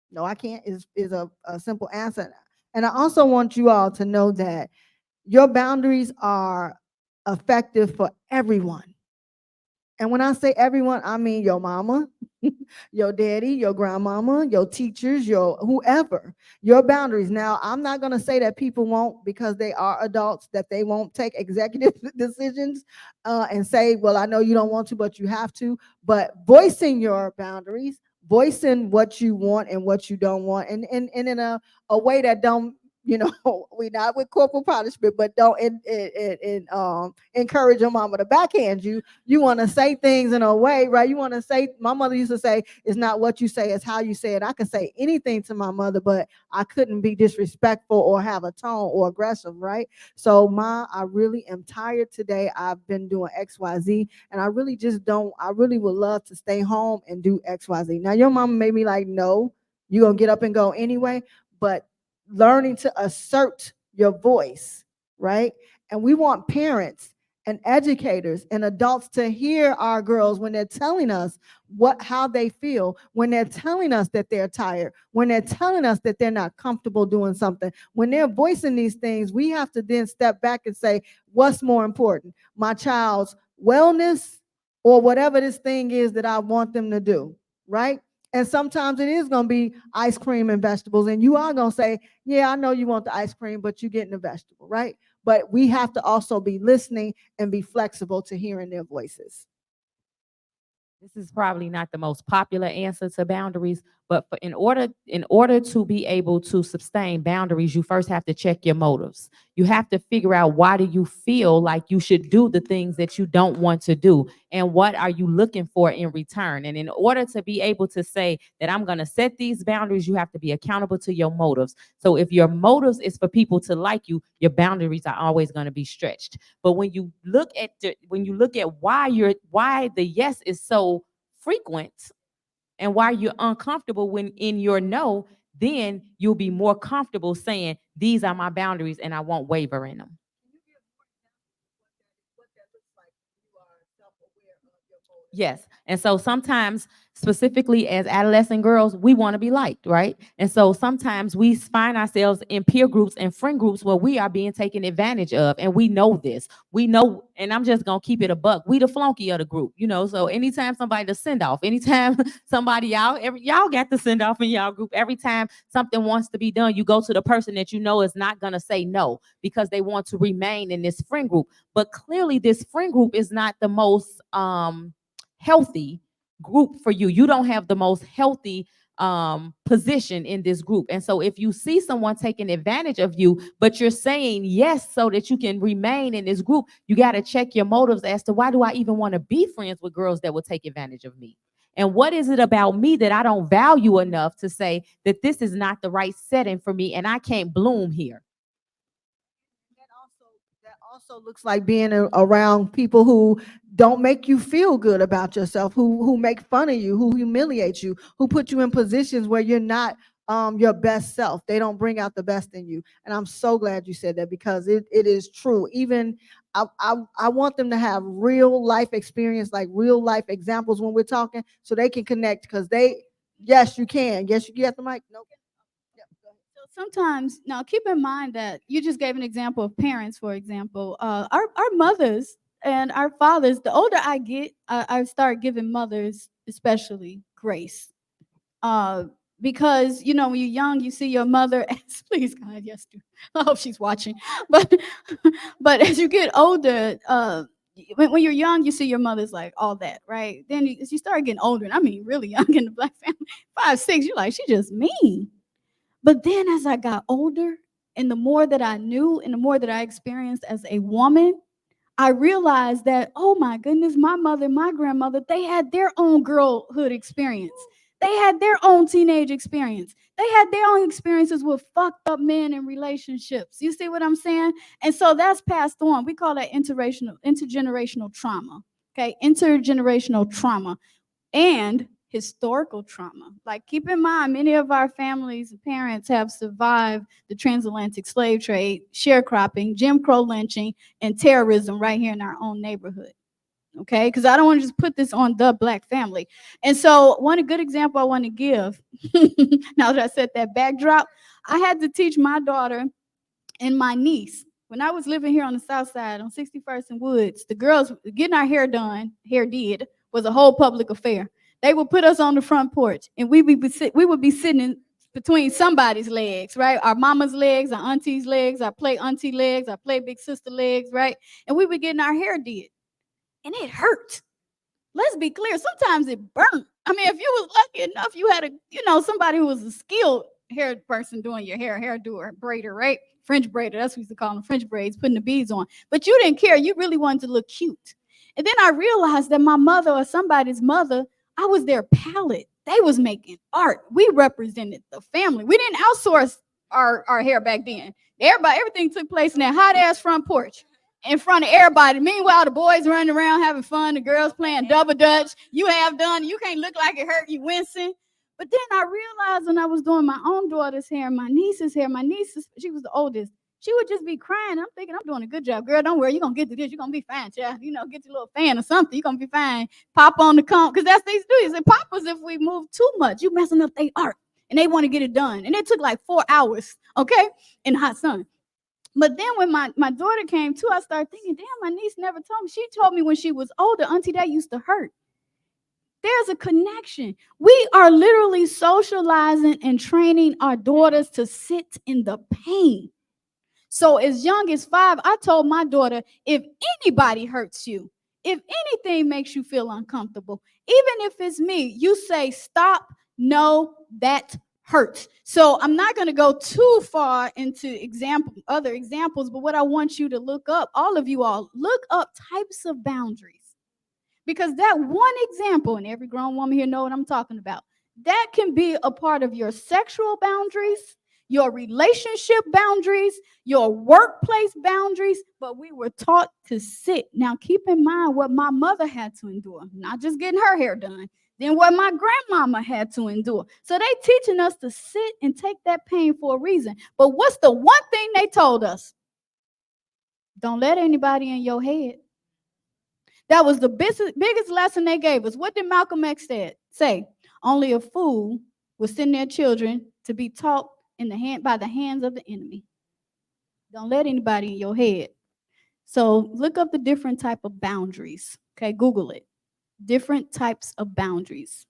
No, I can't is a simple answer. And I also want you all to know that your boundaries are effective for everyone. And when I say everyone, I mean your mama, your daddy, your grandmama, your teachers, your whoever, your boundaries. Now, I'm not going to say that people won't, because they are adults, that they won't take executive decisions and say, well, I know you don't want to, but you have to. But voicing your boundaries, voicing what you want and what you don't want, and in a way that don't, we not with corporal punishment, but don't encourage your mama to backhand you. You want to say things in a way, right? You want to say, my mother used to say, it's not what you say, it's how you say it. I could say anything to my mother, but I couldn't be disrespectful or have a tone or aggressive, right? So, Ma, I really am tired today. I've been doing XYZ, and I really would love to stay home and do XYZ. Now, your mama made me like, no, you're going to get up and go anyway, but learning to assert your voice, right? And we want parents and educators and adults to hear our girls when they're telling us how they feel, when they're telling us that they're tired, when they're telling us that they're not comfortable doing something. When they're voicing these things, we have to then step back and say, what's more important, my child's wellness or whatever this thing is that I want them to do, right? And sometimes it is going to be ice cream and vegetables, and you are going to say, yeah, I know you want the ice cream, but you're getting the vegetable, right? But we have to also be listening and be flexible to hearing their voices.
This is probably not the most popular answer to boundaries, but in order to be able to sustain boundaries, you first have to check your motives. You have to figure out, why do you feel like you should do the things that you don't want to do, and what are you looking for in return? And in order to be able to say that I'm going to set these boundaries, you have to be accountable to your motives. So if your motives is for people to like you, your boundaries are always going to be stretched. But when you look at why the yes is so frequent and why you're uncomfortable when in your no, then you'll be more comfortable saying, these are my boundaries and I won't waver in them. Yes. And so sometimes, specifically as adolescent girls, we want to be liked, right? And so sometimes we find ourselves in peer groups and friend groups where we are being taken advantage of. And we know this. We know, and I'm just going to keep it a buck. We the flunky of the group, so anytime somebody to send off, anytime somebody y'all got to send off in y'all group, every time something wants to be done, you go to the person that you know is not going to say no because they want to remain in this friend group. But clearly this friend group is not the most, healthy group for you. You don't have the most healthy position in this group. And so if you see someone taking advantage of you, but you're saying yes so that you can remain in this group, you got to check your motives as to, why do I even want to be friends with girls that will take advantage of me? And what is it about me that I don't value enough to say that this is not the right setting for me and I can't bloom here?
That also looks like being around people who don't make you feel good about yourself, who make fun of you, who humiliate you, who put you in positions where you're not your best self. They don't bring out the best in you. And I'm so glad you said that, because it is true. Even I want them to have real life experience, like real life examples when we're talking, so they can connect. Because yes, you can. Yes, you get the mic. Nope.
So sometimes, now keep in mind that you just gave an example of parents, for example. Our mothers and our fathers, the older I get, I start giving mothers especially grace. Because when you're young, you see your mother as, please God, yes, do. I hope she's watching. But as you get older, when you're young, you see your mother's like all that, right? Then as you start getting older, and I mean really young in the Black family, 5, 6, you're like, she just mean. But then as I got older, and the more that I knew and the more that I experienced as a woman, I realized that, oh my goodness, my mother and my grandmother, they had their own girlhood experience. They had their own teenage experience. They had their own experiences with fucked up men and relationships. You see what I'm saying? And so that's passed on. We call that intergenerational trauma. Okay, intergenerational trauma and historical trauma. Like, keep in mind, many of our families and parents have survived the transatlantic slave trade, sharecropping, Jim Crow lynching, and terrorism right here in our own neighborhood. Okay, because I don't want to just put this on the Black family. And so one good example I want to give, now that I set that backdrop, I had to teach my daughter and my niece, when I was living here on the south side on 61st and Woods, the girls getting our hair did, was a whole public affair. They would put us on the front porch, and we would be sitting in between somebody's legs, right? Our mama's legs, our auntie's legs, our play auntie legs, our play big sister legs, right? And we were getting our hair did, and it hurt. Let's be clear, sometimes it burnt. I mean, if you was lucky enough, you had somebody who was a skilled hair person doing your hairdo, braider, right? French braider, that's what we used to call them, French braids, putting the beads on. But you didn't care. You really wanted to look cute. And then I realized that my mother or somebody's mother, I was their palette. They was making art. We represented the family. We didn't outsource our hair back then. Everything took place in that hot-ass front porch in front of everybody. Meanwhile, the boys running around having fun, the girls playing double dutch. You have done, you can't look like it hurt, you wincing. But then I realized when I was doing my own daughter's hair, my niece's hair, she was the oldest. She would just be crying. I'm thinking, I'm doing a good job. Girl, don't worry. You're going to get to this. You're going to be fine, child. You know, get your little fan or something. You're going to be fine. Pop on the comb. Because that's what they do. They say, pop us if we move too much. You messing up their art. And they want to get it done. And it took like 4 hours, okay, in the hot sun. But then when my daughter came too, I started thinking, damn, my niece never told me. She told me when she was older, auntie, that used to hurt. There's a connection. We are literally socializing and training our daughters to sit in the pain. So as young as 5, I told my daughter, if anybody hurts you, if anything makes you feel uncomfortable, even if it's me, you say, stop, no, that hurts. So I'm not going to go too far into other examples, but what I want you to look up, all of you all, look up types of boundaries. Because that one example, and every grown woman here know what I'm talking about, that can be a part of your sexual boundaries, your relationship boundaries, your workplace boundaries, but we were taught to sit. Now, keep in mind what my mother had to endure, not just getting her hair done, then what my grandmama had to endure. So they teaching us to sit and take that pain for a reason. But what's the one thing they told us? Don't let anybody in your head. That was the biggest lesson they gave us. What did Malcolm X say? Only a fool will send their children to be taught by the hands of the enemy. Don't let anybody in your head. So look up the different type of boundaries. Okay, Google it. Different types of boundaries.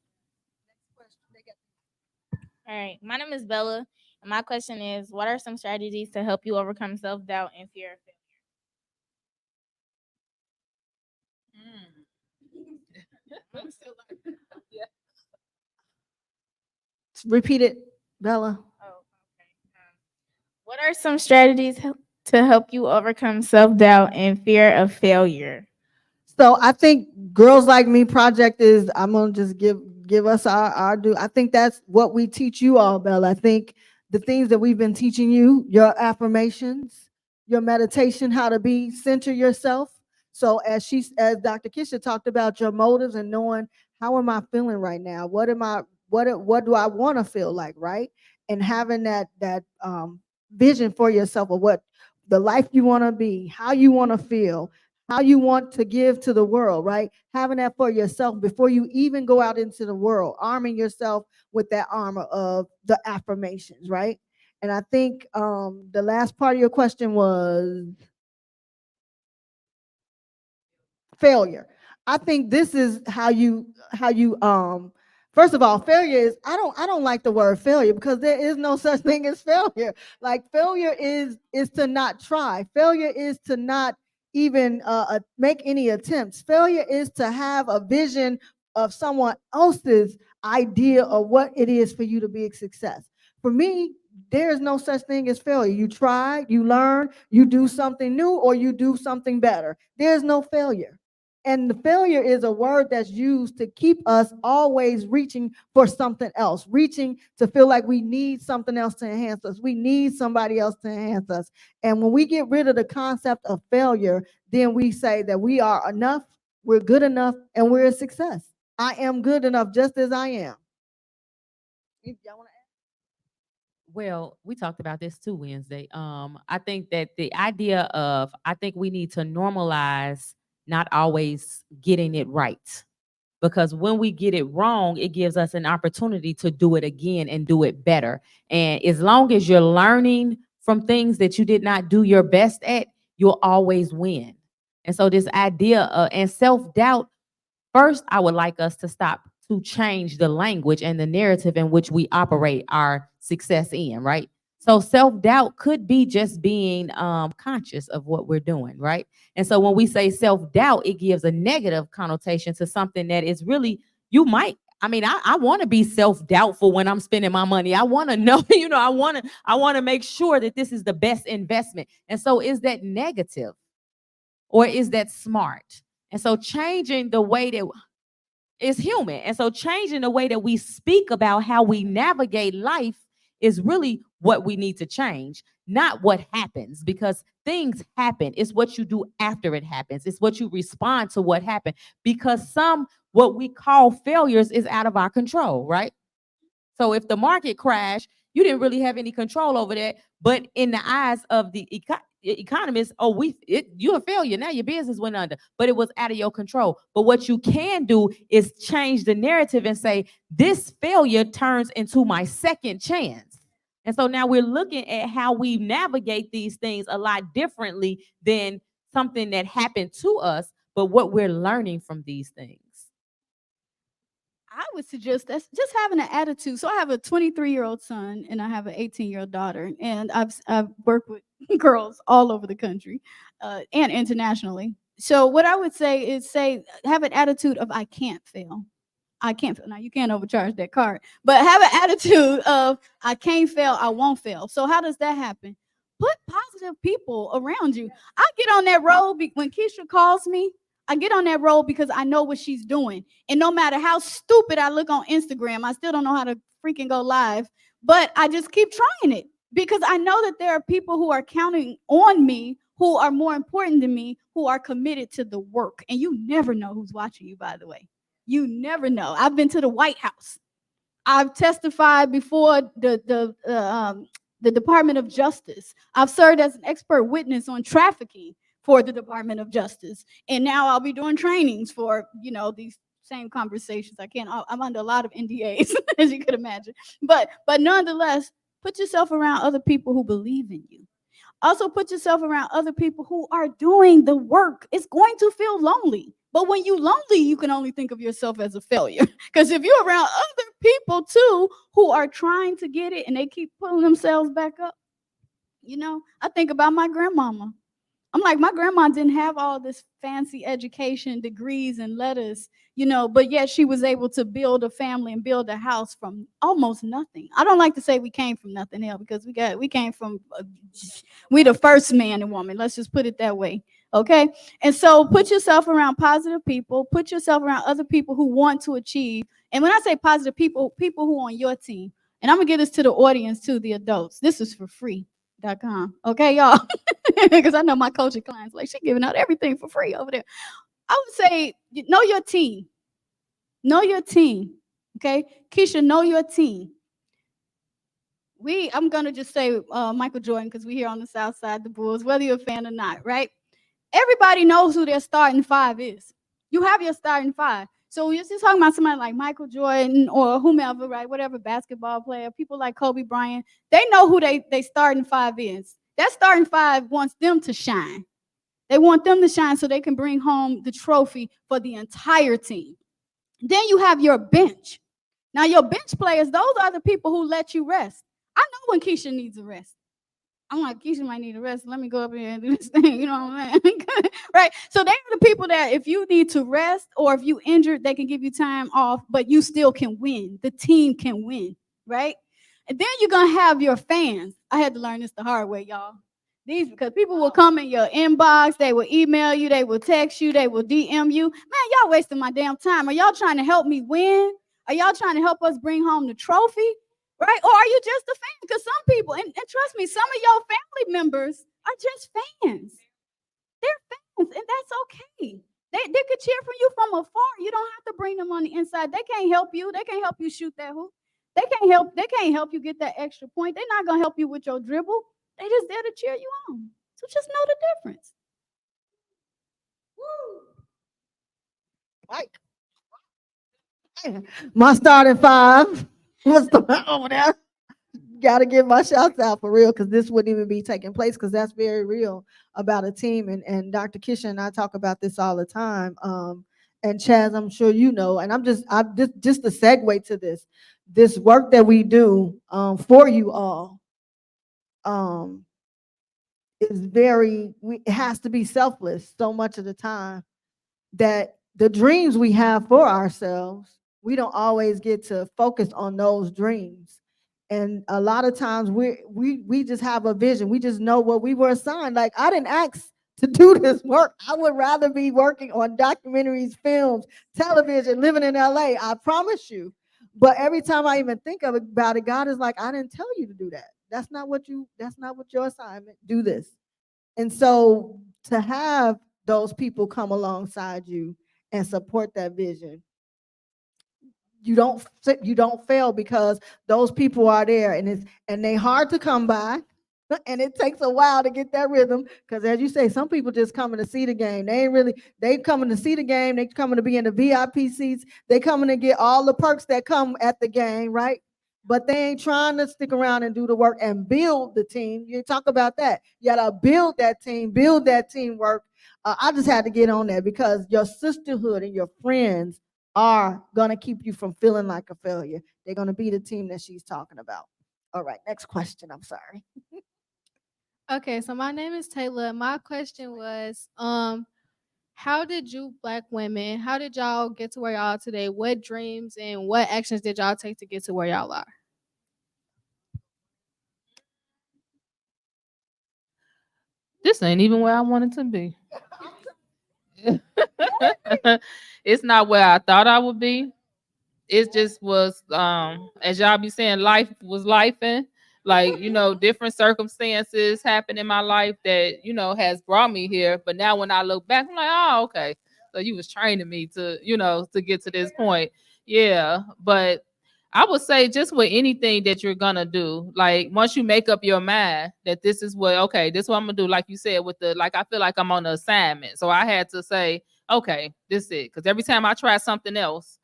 All right, my name is Bella, and my question is, what are some strategies to help you overcome self-doubt and fear of failure?
Repeat it, Bella.
Oh, okay. What are some strategies to help you overcome self-doubt and fear of failure?
So I think Girls Like Me project is, I'm gonna just give us our due. I think that's what we teach you all, Bella. I think the things that we've been teaching you, your affirmations, your meditation, how to center yourself. So as Dr. Kisha talked about your motives and knowing how am I feeling right now? What do I want to feel like, right? And having that vision for yourself of what the life you want to be, how you want to feel, how you want to give to the world, right? Having that for yourself before you even go out into the world, arming yourself with that armor of the affirmations, right? And I think the last part of your question was failure. I think this is how you first of all, failure is, I don't like the word failure because there is no such thing as failure. Like failure is to not try. Failure is to not even make any attempts. Failure is to have a vision of someone else's idea of what it is for you to be a success. For me, there is no such thing as failure. You try, you learn, you do something new, or you do something better. There's no failure. And the failure is a word that's used to keep us always reaching for something else, reaching to feel like we need something else to enhance us. We need somebody else to enhance us. And when we get rid of the concept of failure, then we say that we are enough, we're good enough, and we're a success. I am good enough just as I am. Y'all wanna add?
Well, we talked about this too Wednesday. I think that I think we need to normalize not always getting it right. Because when we get it wrong, it gives us an opportunity to do it again and do it better. And as long as you're learning from things that you did not do your best at, you'll always win. And so this idea and self-doubt, first, I would like us to stop to change the language and the narrative in which we operate our success in, right? So self-doubt could be just being conscious of what we're doing, right? And so when we say self-doubt, it gives a negative connotation to something that is really, I want to be self-doubtful when I'm spending my money. I want to know, I want to make sure that this is the best investment. And so is that negative or is that smart? And so changing the way that is human. And so changing the way that we speak about how we navigate life is really what we need to change, not what happens, because things happen. It's what you do after it happens. It's what you respond to what happened, because what we call failures is out of our control, right? So if the market crash, you didn't really have any control over that. But in the eyes of the economists, oh, you're a failure. Now your business went under, but it was out of your control. But what you can do is change the narrative and say, this failure turns into my second chance. And so now we're looking at how we navigate these things a lot differently than something that happened to us, but what we're learning from these things.
I would suggest that's just having an attitude. So I have a 23-year-old son and I have an 18-year-old daughter, and I've worked with girls all over the country and internationally. So what I would say is have an attitude of I can't fail. I can't fail. Now you can't overcharge that card, but have an attitude of I can't fail, I won't fail. So how does that happen? Put positive people around you. I get on that road when Kisha calls me. I get on that road because I know what she's doing. And no matter how stupid I look on Instagram, I still don't know how to freaking go live, but I just keep trying it because I know that there are people who are counting on me, who are more important than me, who are committed to the work. And you never know who's watching you, by the way. You never know. I've been to the White House. I've testified before the Department of Justice. I've served as an expert witness on trafficking for the Department of Justice. And now I'll be doing trainings for, these same conversations. I'm under a lot of NDAs, as you could imagine. But nonetheless, put yourself around other people who believe in you. Also put yourself around other people who are doing the work. It's going to feel lonely. But when you're lonely, you can only think of yourself as a failure. Because if you're around other people too who are trying to get it and they keep pulling themselves back up, I think about my grandmama. I'm like, my grandma didn't have all this fancy education, degrees and letters, but yet she was able to build a family and build a house from almost nothing. I don't like to say we came from nothing, hell, because we came from, we the first man and woman. Let's just put it that way. Okay. And so put yourself around positive people, put yourself around other people who want to achieve. And when I say positive people who are on your team, and I'm gonna give this to the audience too, the adults. This is for free.com. Okay, y'all. Because I know my coaching clients, like, she giving out everything for free over there. I would say, know your team. Know your team. Okay. Kisha, know your team. I'm gonna just say Michael Jordan, because we're here on the South Side, the Bulls, whether you're a fan or not, right? Everybody knows who their starting five is. You have your starting five. So you're just talking about somebody like Michael Jordan or whomever, right? Whatever basketball player, people like Kobe Bryant, they know who they starting five is. That starting five wants them to shine. They want them to shine so they can bring home the trophy for the entire team. Then you have your bench. Now, your bench players, those are the people who let you rest. I know when Kisha needs a rest. I'm like, Kisha might need a rest. Let me go up here and do this thing. You know what I'm saying? Right? So they're the people that if you need to rest or if you injured, they can give you time off, but you still can win. The team can win, right? And then you're going to have your fans. I had to learn this the hard way, y'all. Because people will come in your inbox, they will email you, they will text you, they will DM you. Man, y'all wasting my damn time. Are y'all trying to help me win? Are y'all trying to help us bring home the trophy? Right? Or are you just a fan? Because some people, and trust me, some of your family members are just fans. They're fans, and that's okay. They could cheer for you from afar. You don't have to bring them on the inside. They can't help you. They can't help you shoot that hoop. They can't help you get that extra point. They're not gonna help you with your dribble. They just there to cheer you on. So just know the difference.
Woo! My starting five. What's the over there? Got to give my shouts out for real, because this wouldn't even be taking place, because that's very real about a team. And Dr. Kisha and I talk about this all the time. And Chaz, I'm sure you know, and just to segue to this work that we do for you all is it has to be selfless so much of the time, that the dreams we have for ourselves, we don't always get to focus on those dreams. And a lot of times we just have a vision. We just know what we were assigned. Like, I didn't ask to do this work. I would rather be working on documentaries, films, television, living in LA. I promise you. But every time I even think about it, God is like, I didn't tell you to do that. That's not what your assignment. Do this. And so to have those people come alongside you and support that vision, you don't fail because those people are there, and they hard to come by. And it takes a while to get that rhythm because, as you say, some people just coming to see the game. They coming to see the game. They coming to be in the VIP seats. They coming to get all the perks that come at the game, right? But they ain't trying to stick around and do the work and build the team. You talk about that. You gotta build that team, build that teamwork. I just had to get on that because your sisterhood and your friends are gonna keep you from feeling like a failure. They're gonna be the team that she's talking about. All right, next question. I'm sorry.
Okay, so my name is Taylor. My question was, how did you Black women, how did y'all get to where y'all are today? What dreams and what actions did y'all take to get to where y'all are?
This ain't even where I wanted to be. It's not where I thought I would be. It just was, as y'all be saying, life was lifing. Like, different circumstances happened in my life that, has brought me here. But now when I look back, I'm like, oh, okay. So you was training me to, to get to this point. Yeah. But I would say just with anything that you're gonna do, like once you make up your mind that this is this is what I'm gonna do, like you said, I feel like I'm on an assignment. So I had to say, okay, this is it. Because every time I try something else,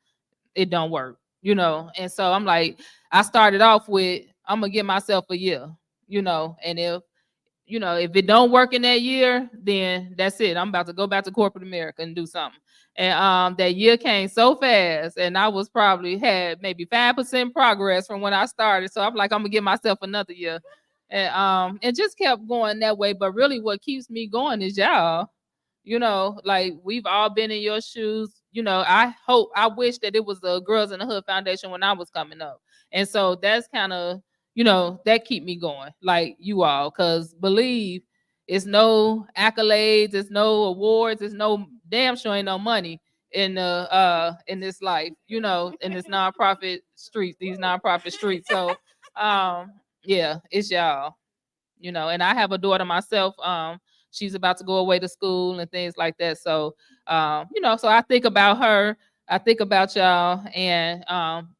it don't work, And so I'm like, I started off with, I'm gonna give myself a year, and if it don't work in that year, then that's it. I'm about to go back to corporate America and do something. And that year came so fast, and I was probably had maybe 5% progress from when I started. So I'm like, I'm gonna give myself another year. And it just kept going that way. But really what keeps me going is y'all. Like we've all been in your shoes. I wish that it was the Girls in the Hood Foundation when I was coming up. And so that's kind of, that keep me going, like you all, because believe it's no accolades, it's no awards, it's no damn sure ain't no money in this life, in this nonprofit streets, these nonprofit streets. So yeah, it's y'all. And I have a daughter myself. She's about to go away to school and things like that. So, so I think about her, I think about y'all, and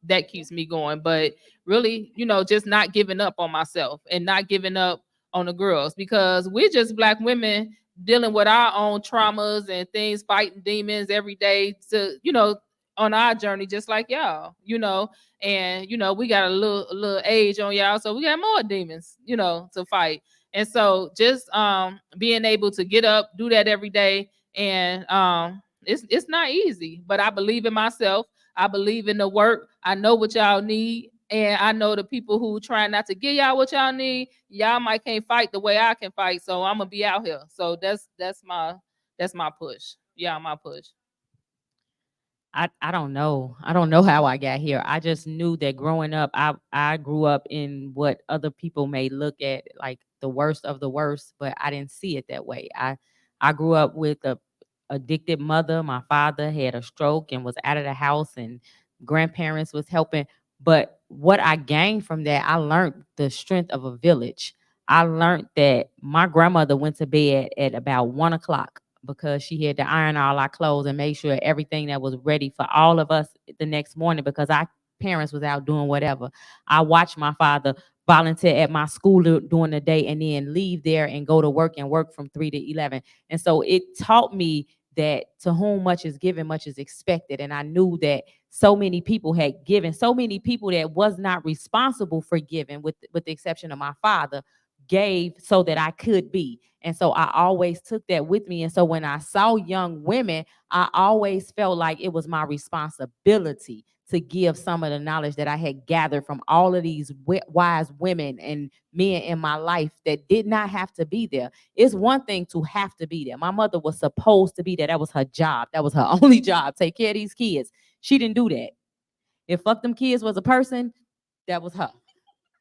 that keeps me going. But really, just not giving up on myself and not giving up on the girls, because we're just Black women dealing with our own traumas and things, fighting demons every day to, on our journey, just like y'all, and we got a little age on y'all, so we got more demons, to fight. And so just being able to get up, do that every day, and it's not easy, but I believe in myself. I believe in the work. I know what y'all need, and I know the people who trying not to give y'all what y'all need, y'all might can't fight the way I can fight, so I'm gonna be out here. So that's my push. Yeah, my push.
I don't know. I don't know how I got here. I just knew that growing up, I grew up in what other people may look at like the worst of the worst, but I didn't see it that way. I grew up with a addicted mother. My father had a stroke and was out of the house, and grandparents was helping. But what I gained from that, I learned the strength of a village. I learned that my grandmother went to bed at about 1 o'clock because she had to iron all our clothes and make sure everything that was ready for all of us the next morning, because our parents was out doing whatever. I watched my father volunteer at my school during the day and then leave there and go to work and work from 3 to 11. And so it taught me that to whom much is given, much is expected. And I knew that so many people had given, so many people that was not responsible for giving, with the exception of my father, gave so that I could be. And so I always took that with me. And so when I saw young women, I always felt like it was my responsibility to give some of the knowledge that I had gathered from all of these wise women and men in my life that did not have to be there. It's one thing to have to be there. My mother was supposed to be there. That was her job. That was her only job. Take care of these kids. She didn't do that. If fuck them kids was a person, that was her.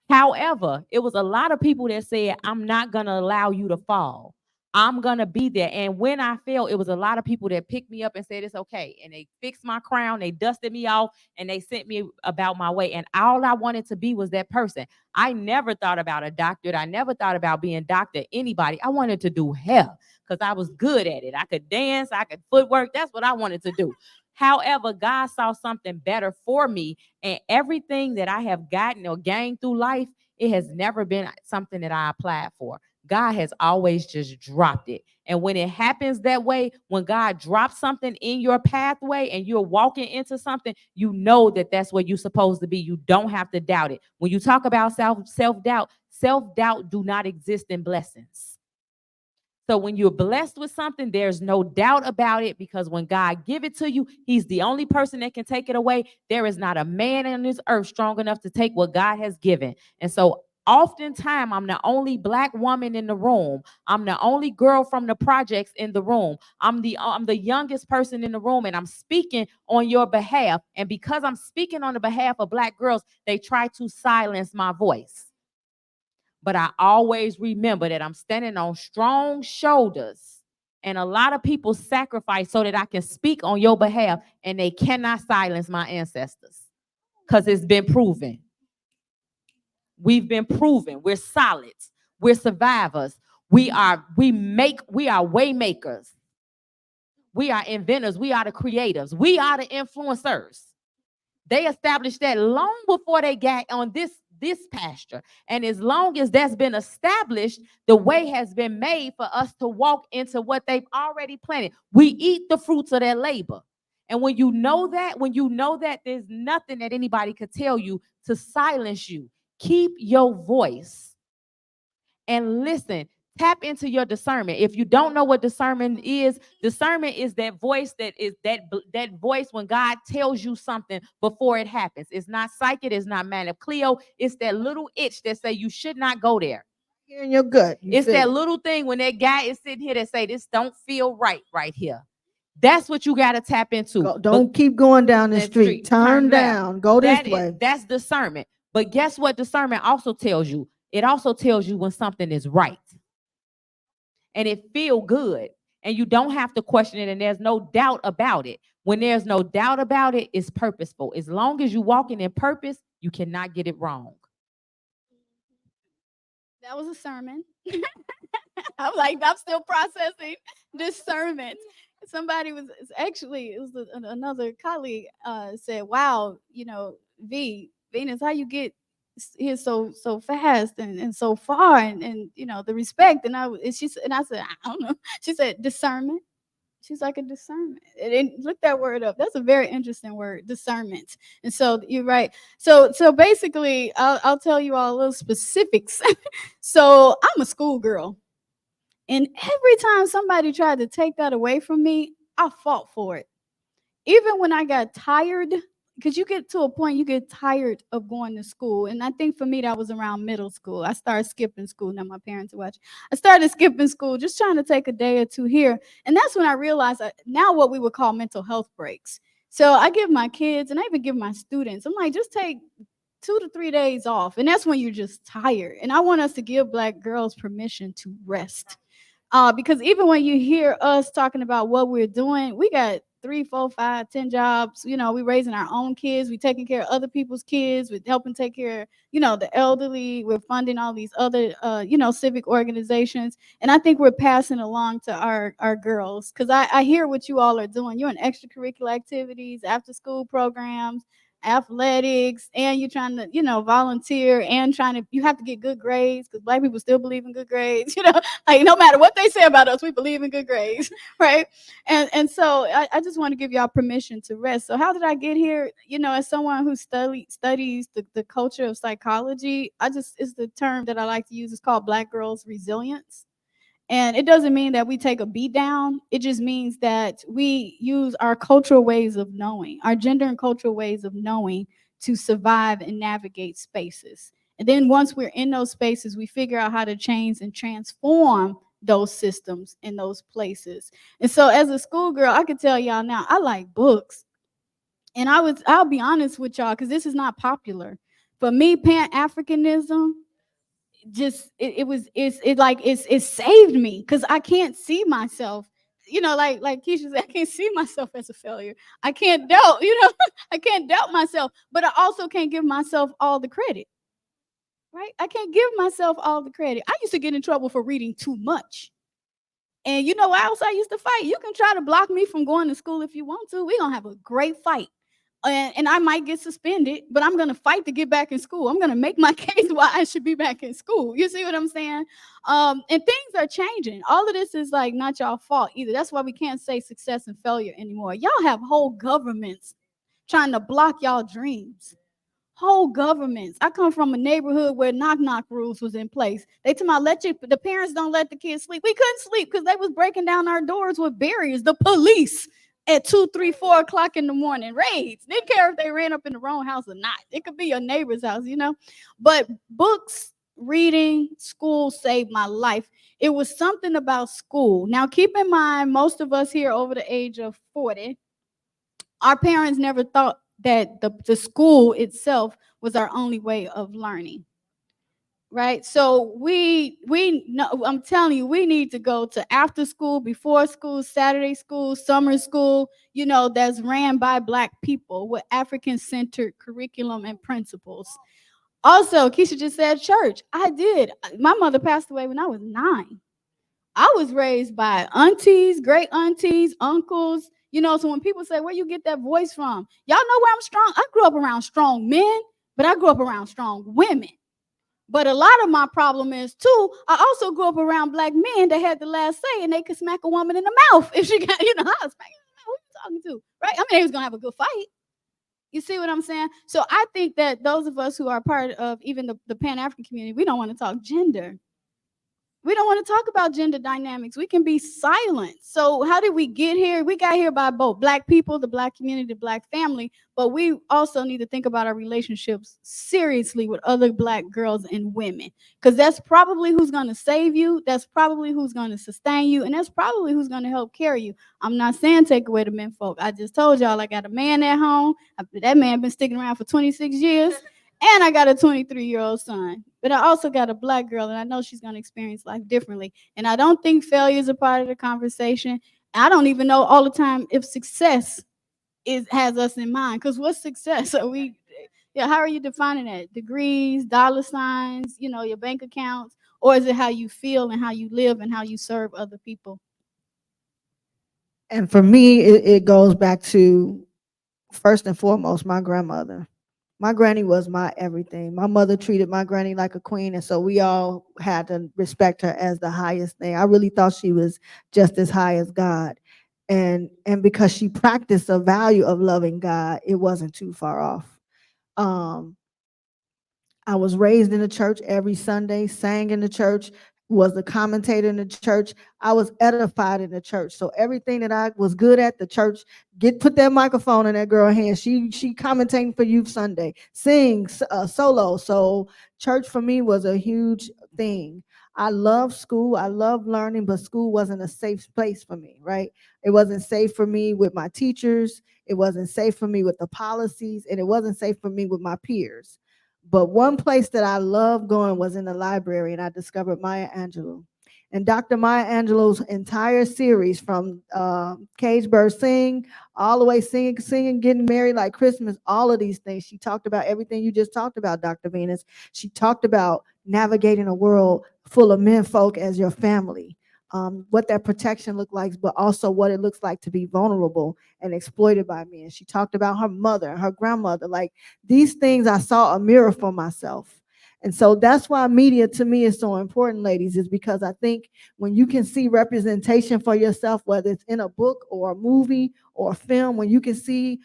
However, it was a lot of people that said, I'm not going to allow you to fall. I'm going to be there. And when I fell, it was a lot of people that picked me up and said, it's okay. And they fixed my crown, they dusted me off, and they sent me about my way. And all I wanted to be was that person. I never thought about a doctorate. I never thought about being doctor, anybody. I wanted to do hair because I was good at it. I could dance, I could footwork. That's what I wanted to do. However, God saw something better for me, and everything that I have gotten or gained through life, it has never been something that I applied for. God has always just dropped it. And when it happens that way, when God drops something in your pathway and you're walking into something, you know that that's where you're supposed to be. You don't have to doubt it. When you talk about self-doubt do not exist in blessings. So when you're blessed with something, there's no doubt about it, because when God give it to you, he's the only person that can take it away. There is not a man on this earth strong enough to take what God has given. And so oftentimes I'm the only Black woman in the room. I'm the only girl from the projects in the room. I'm the youngest person in the room, and I'm speaking on your behalf. And because I'm speaking on the behalf of Black girls, they try to silence my voice. But I always remember that I'm standing on strong shoulders, and a lot of people sacrifice so that I can speak on your behalf, and they cannot silence my ancestors, because it's been proven. We've been proven. We're solid. We're survivors. We are way makers. We are inventors. We are the creators. We are the influencers. They established that long before they got on this pasture. And as long as that's been established, the way has been made for us to walk into what they've already planted. We eat the fruits of their labor. And when you know that, there's nothing that anybody could tell you to silence you. Keep your voice and listen. Tap into your discernment. If you don't know what discernment is that voice that voice when God tells you something before it happens. It's not psychic, it's not man of Cleo. It's that little itch that say you should not go there.
Here in your gut.
It's that little thing when that guy is sitting here that say this don't feel right here. That's what you got to tap into.
Don't keep going down the street. Turn down. Go this way.
That's discernment. But guess what discernment also tells you? It also tells you when something is right. And it feel good, and you don't have to question it, and there's no doubt about it. When there's no doubt about it, it's purposeful. As long as you're walking in purpose, you cannot get it wrong.
That was a sermon. I'm still processing discernment. Somebody was another colleague said, "Wow, Venus, how you get here so fast and so far, and the respect." And I said, "I don't know." She said, "Discernment." She's like, "A discernment." And look that word up. That's a very interesting word, discernment. And so you're right. So basically, I'll tell you all a little specifics. So I'm a schoolgirl, and every time somebody tried to take that away from me, I fought for it. Even when I got tired, because you get to a point you get tired of going to school. And I think for me that was around middle school. I started skipping school. Now my parents watch. I started skipping school, just trying to take a day or two here. And that's when I realized now what we would call mental health breaks. So I give my kids, and I even give my students, I'm like, just take 2 to 3 days off. And that's when you're just tired. And I want us to give Black girls permission to rest. Because even when you hear us talking about what we're doing, we got 3, 4, 5, 10 jobs. We're raising our own kids. We're taking care of other people's kids. We're helping take care of, the elderly. We're funding all these other, civic organizations. And I think we're passing along to our girls, because I hear what you all are doing. You're in extracurricular activities, after school programs, athletics, and you're trying to volunteer, and you have to get good grades, because Black people still believe in good grades. Like no matter what they say about us, we believe in good grades, right? And so I just want to give y'all permission to rest. So how did I get here? As someone who studies the culture of psychology, it's the term that I like to use. It's called Black girls resilience. And it doesn't mean that we take a beat down. It just means that we use our cultural ways of knowing, our gender and cultural ways of knowing, to survive and navigate spaces. And then once we're in those spaces, we figure out how to change and transform those systems in those places. And so as a schoolgirl, I can tell y'all now, I like books. And I'll be honest with y'all, because this is not popular. For me, Pan-Africanism, it saved me, because I can't see myself, like Kisha said, I can't see myself as a failure. I can't doubt, I can't doubt myself, but I also can't give myself all the credit, right? I can't give myself all the credit. I used to get in trouble for reading too much. And you know what else I used to fight? You can try to block me from going to school if you want to. We're gonna have a great fight. And I might get suspended, but I'm gonna fight to get back in school. I'm gonna make my case why I should be back in school. You see what I'm saying? And things are changing. All of this is like not y'all fault either. That's why we can't say success and failure anymore. Y'all have whole governments trying to block y'all dreams. Whole governments. I come from a neighborhood where knock rules was in place. They told me the parents don't let the kids sleep. We couldn't sleep because they was breaking down our doors with barriers. The police at 2, 3, 4 o'clock in the morning, raids. Didn't care if they ran up in the wrong house or not. It could be your neighbor's house, you know. But books, reading, school saved my life. It was something about school. Now, keep in mind, most of us here over the age of 40, our parents never thought that the school itself was our only way of learning, right? So we know, I'm telling you, we need to go to after school, before school, Saturday school, summer school, you know, that's ran by Black people with African-centered curriculum and principles. Also, Kisha just said church. I did. My mother passed away when I was 9. I was raised by aunties, great aunties, uncles, you know, so when people say, where you get that voice from? Y'all know where I'm strong. I grew up around strong men, but I grew up around strong women. But a lot of my problem is, too, I also grew up around Black men that had the last say, and they could smack a woman in the mouth if she got, you know, I was smacking her in the mouth. Who you talking to, right? I mean, they was going to have a good fight. You see what I'm saying? So I think that those of us who are part of even the Pan-African community, we don't want to talk gender. We don't want to talk about gender dynamics. We can be silent. So how did we get here? We got here by both Black people, the Black community, the Black family, but we also need to think about our relationships seriously with other Black girls and women, because that's probably who's going to save you. That's probably who's going to sustain you. And that's probably who's going to help carry you. I'm not saying take away the men folk. I just told y'all I got a man at home. That man been sticking around for 26 years. And I got a 23-year-old son. But I also got a Black girl, and I know she's going to experience life differently. And I don't think failure is a part of the conversation. I don't even know all the time if success has us in mind. Because what's success? How are you defining that? Degrees, dollar signs, you know, your bank accounts? Or is it how you feel and how you live and how you serve other people?
And for me, it goes back to, first and foremost, my grandmother. My granny was my everything. My mother treated my granny like a queen, and so we all had to respect her as the highest thing. I really thought she was just as high as God. And because she practiced the value of loving God, it wasn't too far off. I was raised in the church every Sunday, sang in the church, was the commentator in the church. I was edified in the church. So everything that I was good at, the church, put that microphone in that girl's hand. She commentating for Youth Sunday, sing solo. So church for me was a huge thing. I love school. I love learning, but school wasn't a safe place for me, right? It wasn't safe for me with my teachers. It wasn't safe for me with the policies, and it wasn't safe for me with my peers. But one place that I loved going was in the library, and I discovered Maya Angelou. And Dr. Maya Angelou's entire series, from Cage Bird Sing, all the way singing, getting married like Christmas, all of these things. She talked about everything you just talked about, Dr. Venus. She talked about navigating a world full of men folk as your family. What that protection looked like, but also what it looks like to be vulnerable and exploited by men. She talked about her mother, her grandmother. Like, these things, I saw a mirror for myself. And so that's why media to me is so important, ladies, is because I think when you can see representation for yourself, whether it's in a book or a movie or a film, when you can see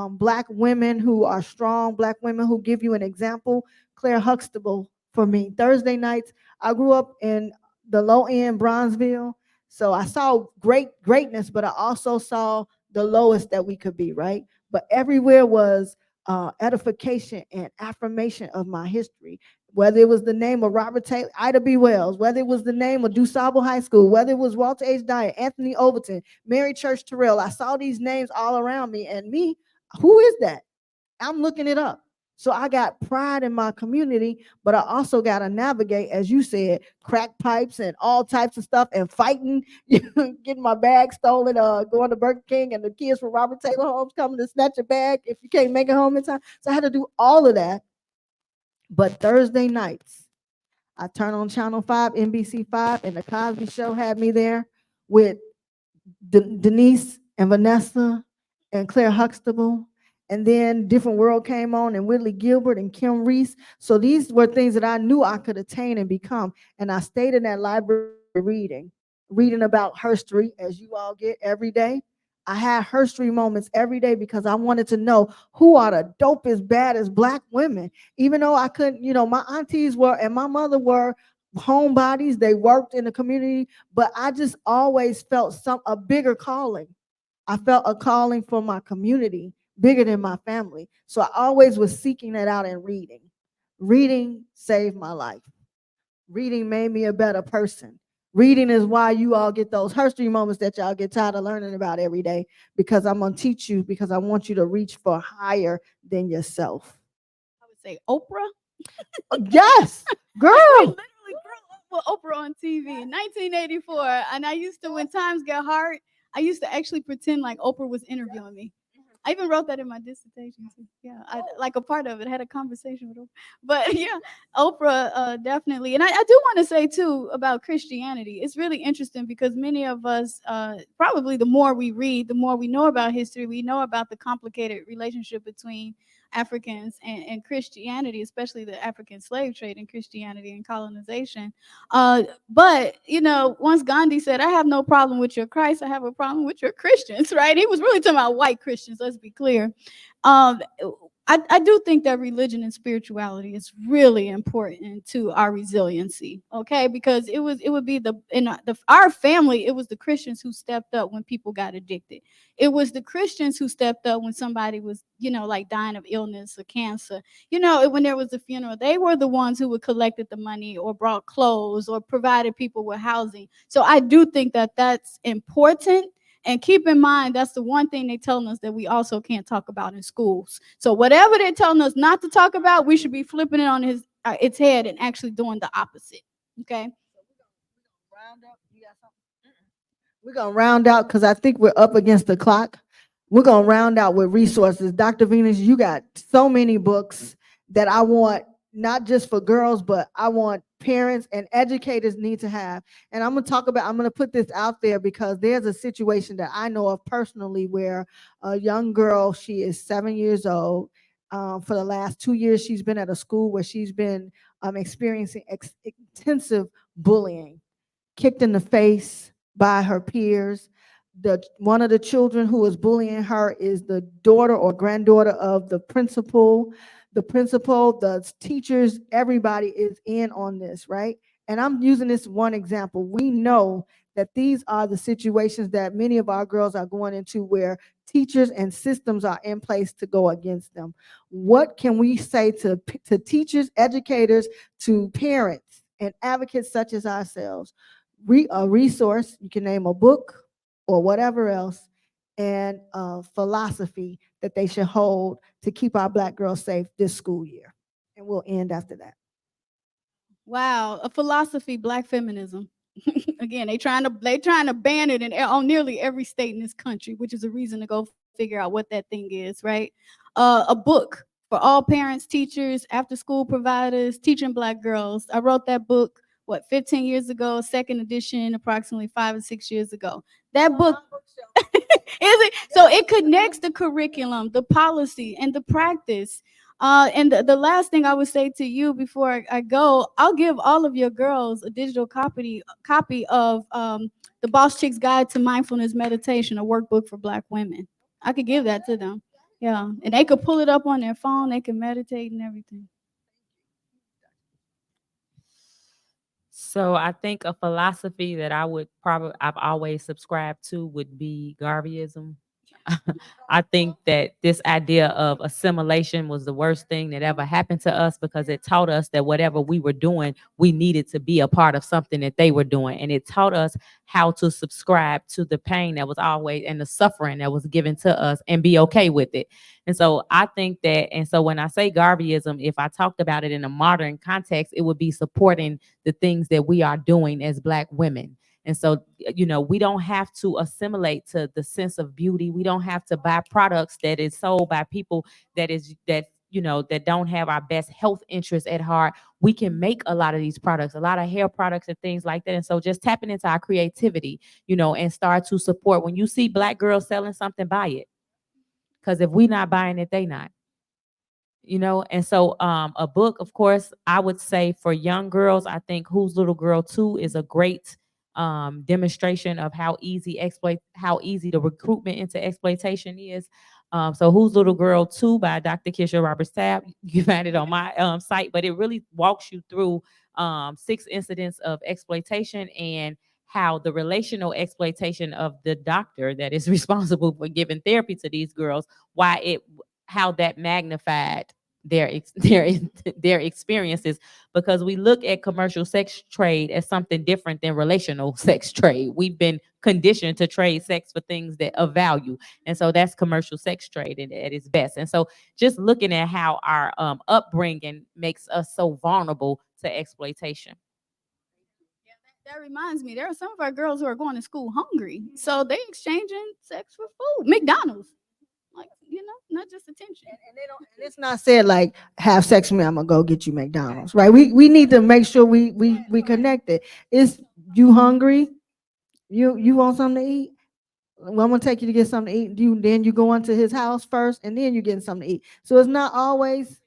Black women who are strong, Black women who give you an example. Claire Huxtable, for me, Thursday nights, I grew up in the low end Bronzeville. So I saw greatness, but I also saw the lowest that we could be, right? But everywhere was edification and affirmation of my history. Whether it was the name of Robert Taylor, Ida B. Wells, whether it was the name of DuSable High School, whether it was Walter H. Dyer, Anthony Overton, Mary Church Terrell, I saw these names all around me. And me, who is that? I'm looking it up. So I got pride in my community, but I also got to navigate, as you said, crack pipes and all types of stuff, and fighting, getting my bag stolen, going to Burger King, and the kids from Robert Taylor Homes coming to snatch your bag if you can't make it home in time. So I had to do all of that. But Thursday nights, I turned on Channel 5, NBC 5, and the Cosby Show had me there with Denise and Vanessa and Claire Huxtable. And then Different World came on, and Whitley Gilbert and Kim Reese. So these were things that I knew I could attain and become. And I stayed in that library reading about herstory, as you all get every day. I had herstory moments every day because I wanted to know who are the dopest, baddest Black women. Even though I couldn't, my aunties were and my mother were homebodies, they worked in the community, but I just always felt a bigger calling. I felt a calling for my community bigger than my family. So I always was seeking that out in reading. Reading saved my life. Reading made me a better person. Reading is why you all get those herstory moments that y'all get tired of learning about every day, because I'm going to teach you, because I want you to reach for higher than yourself.
I would say Oprah.
Yes, girl.
We literally grew up with Oprah on TV in 1984. And I used to, when times get hard, I used to actually pretend like Oprah was interviewing me. I even wrote that in my dissertation too. Yeah, like a part of it, had a conversation with Oprah. But yeah, Oprah definitely. And I do want to say too about Christianity. It's really interesting because many of us, probably the more we read, the more we know about history, we know about the complicated relationship between Africans and Christianity, especially the African slave trade and Christianity and colonization. But once Gandhi said, "I have no problem with your Christ, I have a problem with your Christians," right? He was really talking about white Christians. Let's be clear. Um, I do think that religion and spirituality is really important to our resiliency, okay? Because it would be our family, it was the Christians who stepped up when people got addicted. It was the Christians who stepped up when somebody was, like dying of illness or cancer. When there was a funeral, they were the ones who would collected the money or brought clothes or provided people with housing. So I do think that that's important. And keep in mind, that's the one thing they're telling us that we also can't talk about in schools. So whatever they're telling us not to talk about, we should be flipping it on its head and actually doing the opposite. Okay.
We're going to round out because I think we're up against the clock. We're going to round out with resources. Dr. Venus, you got so many books that I want, not just for girls, but I want parents and educators need to have. And I'm going to put this out there because there's a situation that I know of personally where a young girl, she is 7 years old. For the last 2 years, she's been at a school where she's been experiencing intensive bullying, kicked in the face by her peers. One of the children who is bullying her is the daughter or granddaughter of the principal. The teachers, everybody is in on this, right? And I'm using this one example. We know that these are the situations that many of our girls are going into where teachers and systems are in place to go against them. What can we say to teachers, educators, to parents and advocates such as ourselves? A resource, you can name a book or whatever else, and a philosophy that they should hold to keep our Black girls safe this school year. And we'll end after that.
Wow, a philosophy, Black feminism. Again, they trying to ban it on nearly every state in this country, which is a reason to go figure out what that thing is, right? A book for all parents, teachers, after school providers, teaching Black girls. I wrote that book 15 years ago, second edition approximately 5 or 6 years ago. That book is it? So it connects the curriculum, the policy, and the practice. And the last thing I would say to you before I go, I'll give all of your girls a digital copy of the Boss Chick's Guide to Mindfulness Meditation, a workbook for Black women. I could give that to them. Yeah, and they could pull it up on their phone. They can meditate and everything.
So I think a philosophy that I've always subscribed to would be Garveyism. I think that this idea of assimilation was the worst thing that ever happened to us because it taught us that whatever we were doing, we needed to be a part of something that they were doing. And it taught us how to subscribe to the pain that was always and the suffering that was given to us and be okay with it. And so I think that, and so when I say Garveyism, if I talked about it in a modern context, it would be supporting the things that we are doing as Black women. And so, we don't have to assimilate to the sense of beauty. We don't have to buy products that is sold by people that that don't have our best health interests at heart, we can make a lot of these products, a lot of hair products and things like that. And so just tapping into our creativity, and start to support. When you see Black girls selling something, buy it. Because if we not buying it, they not. And so a book, of course, I would say for young girls, I think Whose Little Girl 2 is a great demonstration of how easy the recruitment into exploitation is. So Whose Little Girl 2 by Dr. Kisha Robert-Tabb. You find it on my site, but it really walks you through 6 incidents of exploitation and how the relational exploitation of the doctor that is responsible for giving therapy to these girls, how that magnified their experiences, because we look at commercial sex trade as something different than relational sex trade. We've been conditioned to trade sex for things that of value, and so that's commercial sex trade at its best. And so just looking at how our upbringing makes us so vulnerable to exploitation.
That reminds me, there are some of our girls who are going to school hungry, so they exchanging sex for food. McDonald's, like, not just attention.
And it's not said like, have sex with me, I'm gonna go get you McDonald's, right? We need to make sure we connect it. It's, you hungry? You want something to eat? Well, I'm gonna take you to get something to eat. Then you go into his house first, and then you getting something to eat. So it's not always.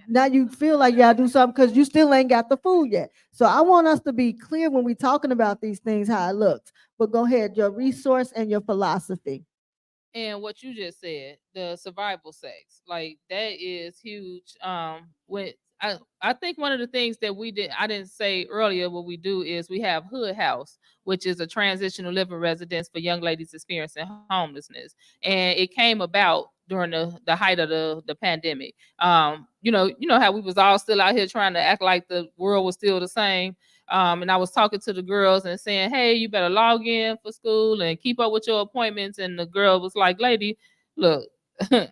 Now you feel like you gotta do something because you still ain't got the food yet. So I want us to be clear when we talking about these things, how it looks. But go ahead, your resource and your philosophy.
And what you just said, the survival sex, like that is huge. When I think one of the things that I didn't say earlier, what we do is we have Hood House, which is a transitional living residence for young ladies experiencing homelessness, and it came about during the height of the pandemic. You know how we was all still out here trying to act like the world was still the same. And I was talking to the girls and saying, hey, you better log in for school and keep up with your appointments. And the girl was like, lady, look,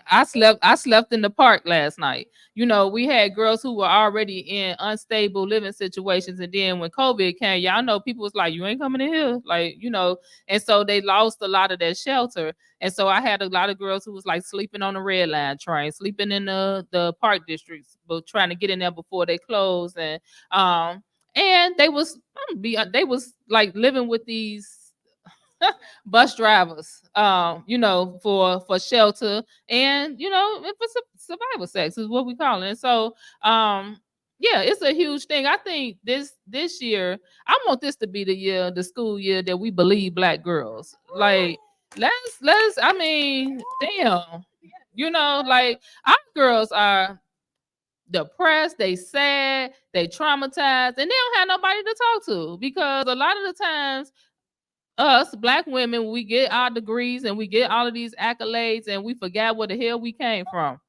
I slept in the park last night. We had girls who were already in unstable living situations. And then when COVID came, y'all know people was like, you ain't coming in here. And so they lost a lot of their shelter. And so I had a lot of girls who was like sleeping on the red line train, sleeping in the park districts, but trying to get in there before they closed. And they was like living with these bus drivers, for shelter, and for survival sex is what we call it. And so, yeah, it's a huge thing. I think this year, I want this to be the school year that we believe Black girls. Like, let's. I mean, damn, like our girls are depressed, they sad, they traumatized, and they don't have nobody to talk to, because a lot of the times us Black women, we get our degrees and we get all of these accolades and we forgot where the hell we came from.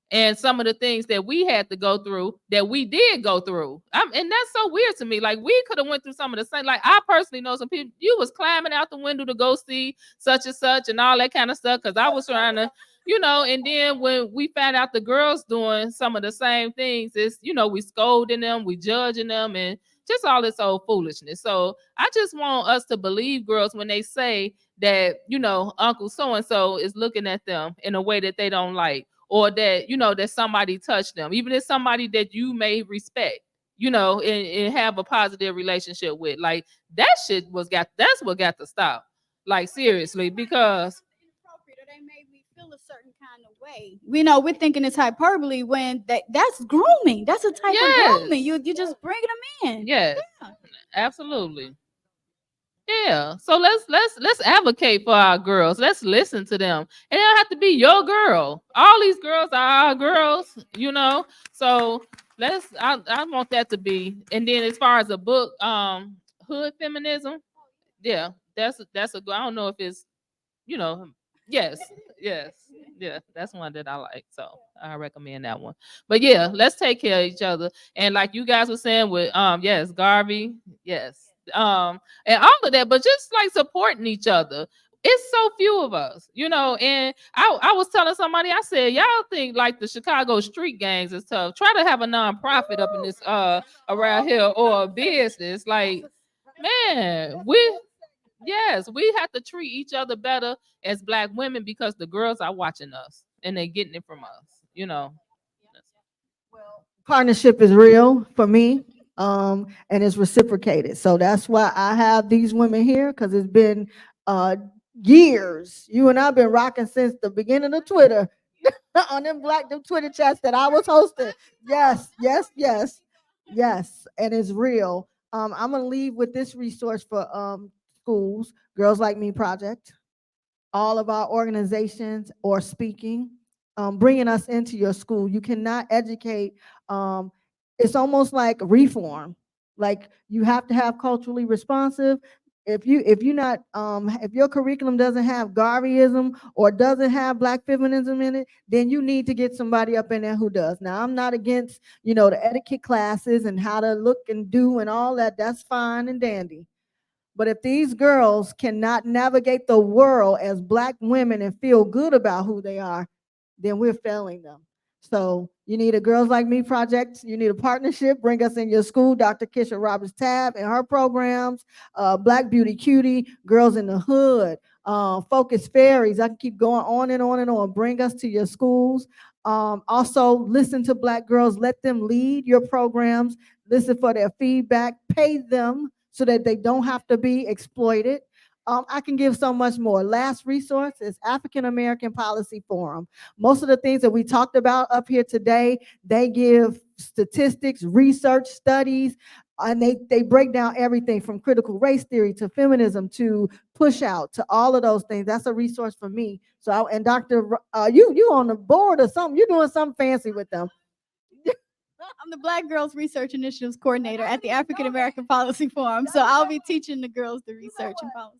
And some of the things that we had to go through, that we did go through. And that's so weird to me. Like, we could have went through some of the same. Like, I personally know some people, you was climbing out the window to go see such and such and all that kind of stuff, because I was trying to, and then when we found out the girls doing some of the same things, it's, we scolding them, we judging them, and just all this old foolishness. So I just want us to believe girls when they say that, Uncle so-and-so is looking at them in a way that they don't like, or that, that somebody touched them, even if somebody that you may respect, and have a positive relationship with. Like, that's what got to stop. Like, seriously, because
They made me feel a certain kind of way. We're thinking it's hyperbole when that's grooming. That's a type of grooming. You just bringing them in.
Yes, yeah. Absolutely. Yeah. So let's advocate for our girls. Let's listen to them. And it don't have to be your girl. All these girls are our girls, So I want that to be. And then as far as a book, hood feminism, yeah, that's a I don't know if it's, yes, yes, yeah, that's one that I like. So I recommend that one. But yeah, let's take care of each other. And like you guys were saying with yes, Garvey, yes. And all of that, but just like supporting each other. It's so few of us, and I was telling somebody, I said, y'all think like the Chicago street gangs is tough. Try to have a nonprofit up in this around here, or a business. Like, man, we have to treat each other better as Black women, because the girls are watching us and they're getting it from us. you know.
Partnership is real for me, and it's reciprocated. So that's why I have these women here, because it's been years. You and I've been rocking since the beginning of Twitter on them Twitter chats that I was hosting. Yes, yes, yes, yes, and it's real. I'm gonna leave with this resource for schools, Girls Like Me Project. All of our organizations or speaking, bringing us into your school. You cannot educate. Um, it's almost like reform. Like you have to have culturally responsive. If your curriculum doesn't have Garveyism or doesn't have Black feminism in it, then you need to get somebody up in there who does. Now, I'm not against the etiquette classes and how to look and do and all that. That's fine and dandy. But if these girls cannot navigate the world as Black women and feel good about who they are, then we're failing them. So you need a Girls Like Me project. You need a partnership. Bring us in your school. Dr. Kisha Robert-Tabb and her programs, Black Beauty Cutie, Girls in the Hood, Focus Fairies. I can keep going on and on and on. Bring us to your schools. Also, listen to Black girls. Let them lead your programs. Listen for their feedback. Pay them so that they don't have to be exploited. I can give so much more. Last resource is African American Policy Forum. Most of the things that we talked about up here today, they give statistics, research, studies, and they break down everything from critical race theory to feminism to push out to all of those things. That's a resource for me. So, and Dr. You on the board or something? You're doing something fancy with them.
I'm the Black Girls Research Initiatives Coordinator at the African American Policy Forum, so I'll be teaching the girls the research and policy.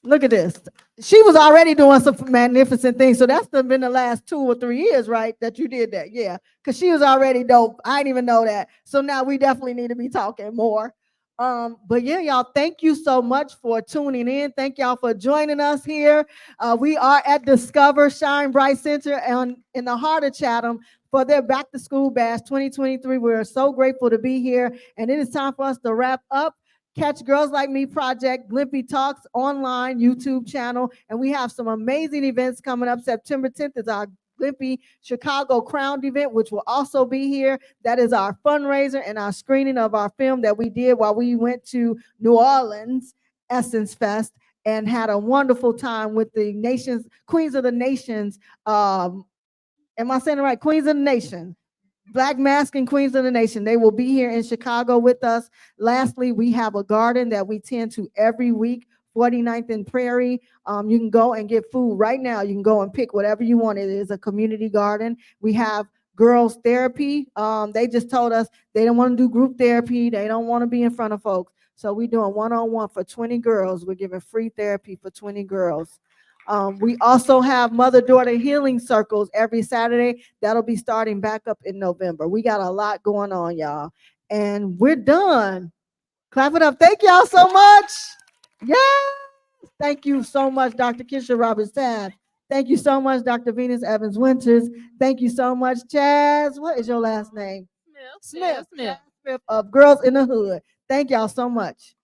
Look at this. She was already doing some magnificent things. So that's been the last 2 or 3 years, right? That you did that. Yeah. Because she was already dope. I didn't even know that. So now we definitely need to be talking more. But yeah, y'all, thank you so much for tuning in. Thank y'all for joining us here. We are at Discover Shine Bright Center in the heart of Chatham for their Back to School Bash 2023. We're so grateful to be here. And it is time for us to wrap up. Catch Girls Like Me Project, GLMPI Talks online YouTube channel. And we have some amazing events coming up. September 10th is our GLMPI Chicago Crowned event, which will also be here. That is our fundraiser and our screening of our film that we did while we went to New Orleans, Essence Fest, and had a wonderful time with the Queens of the Nations. Am I saying it right? Queens of the Nation. Black Masking Queens of the Nation. They will be here in Chicago with us. Lastly, we have a garden that we tend to every week, 49th and Prairie. You can go and get food right now. You can go and pick whatever you want. It is a community garden. We have girls therapy. They just told us they don't want to do group therapy. They don't want to be in front of folks. So we're doing one-on-one for 20 girls. We're giving free therapy for 20 girls. We also have mother-daughter healing circles every Saturday. That'll be starting back up in November. We got a lot going on, y'all. And we're done. Clap it up. Thank y'all so much. Yeah. Thank you so much, Dr. Kisha Robert-Tabb. Thank you so much, Dr. Venus Evans Winters. Thank you so much, Chaz. What is your last name? Smith.
Smith.
Smith of Girls in the Hood. Thank y'all so much.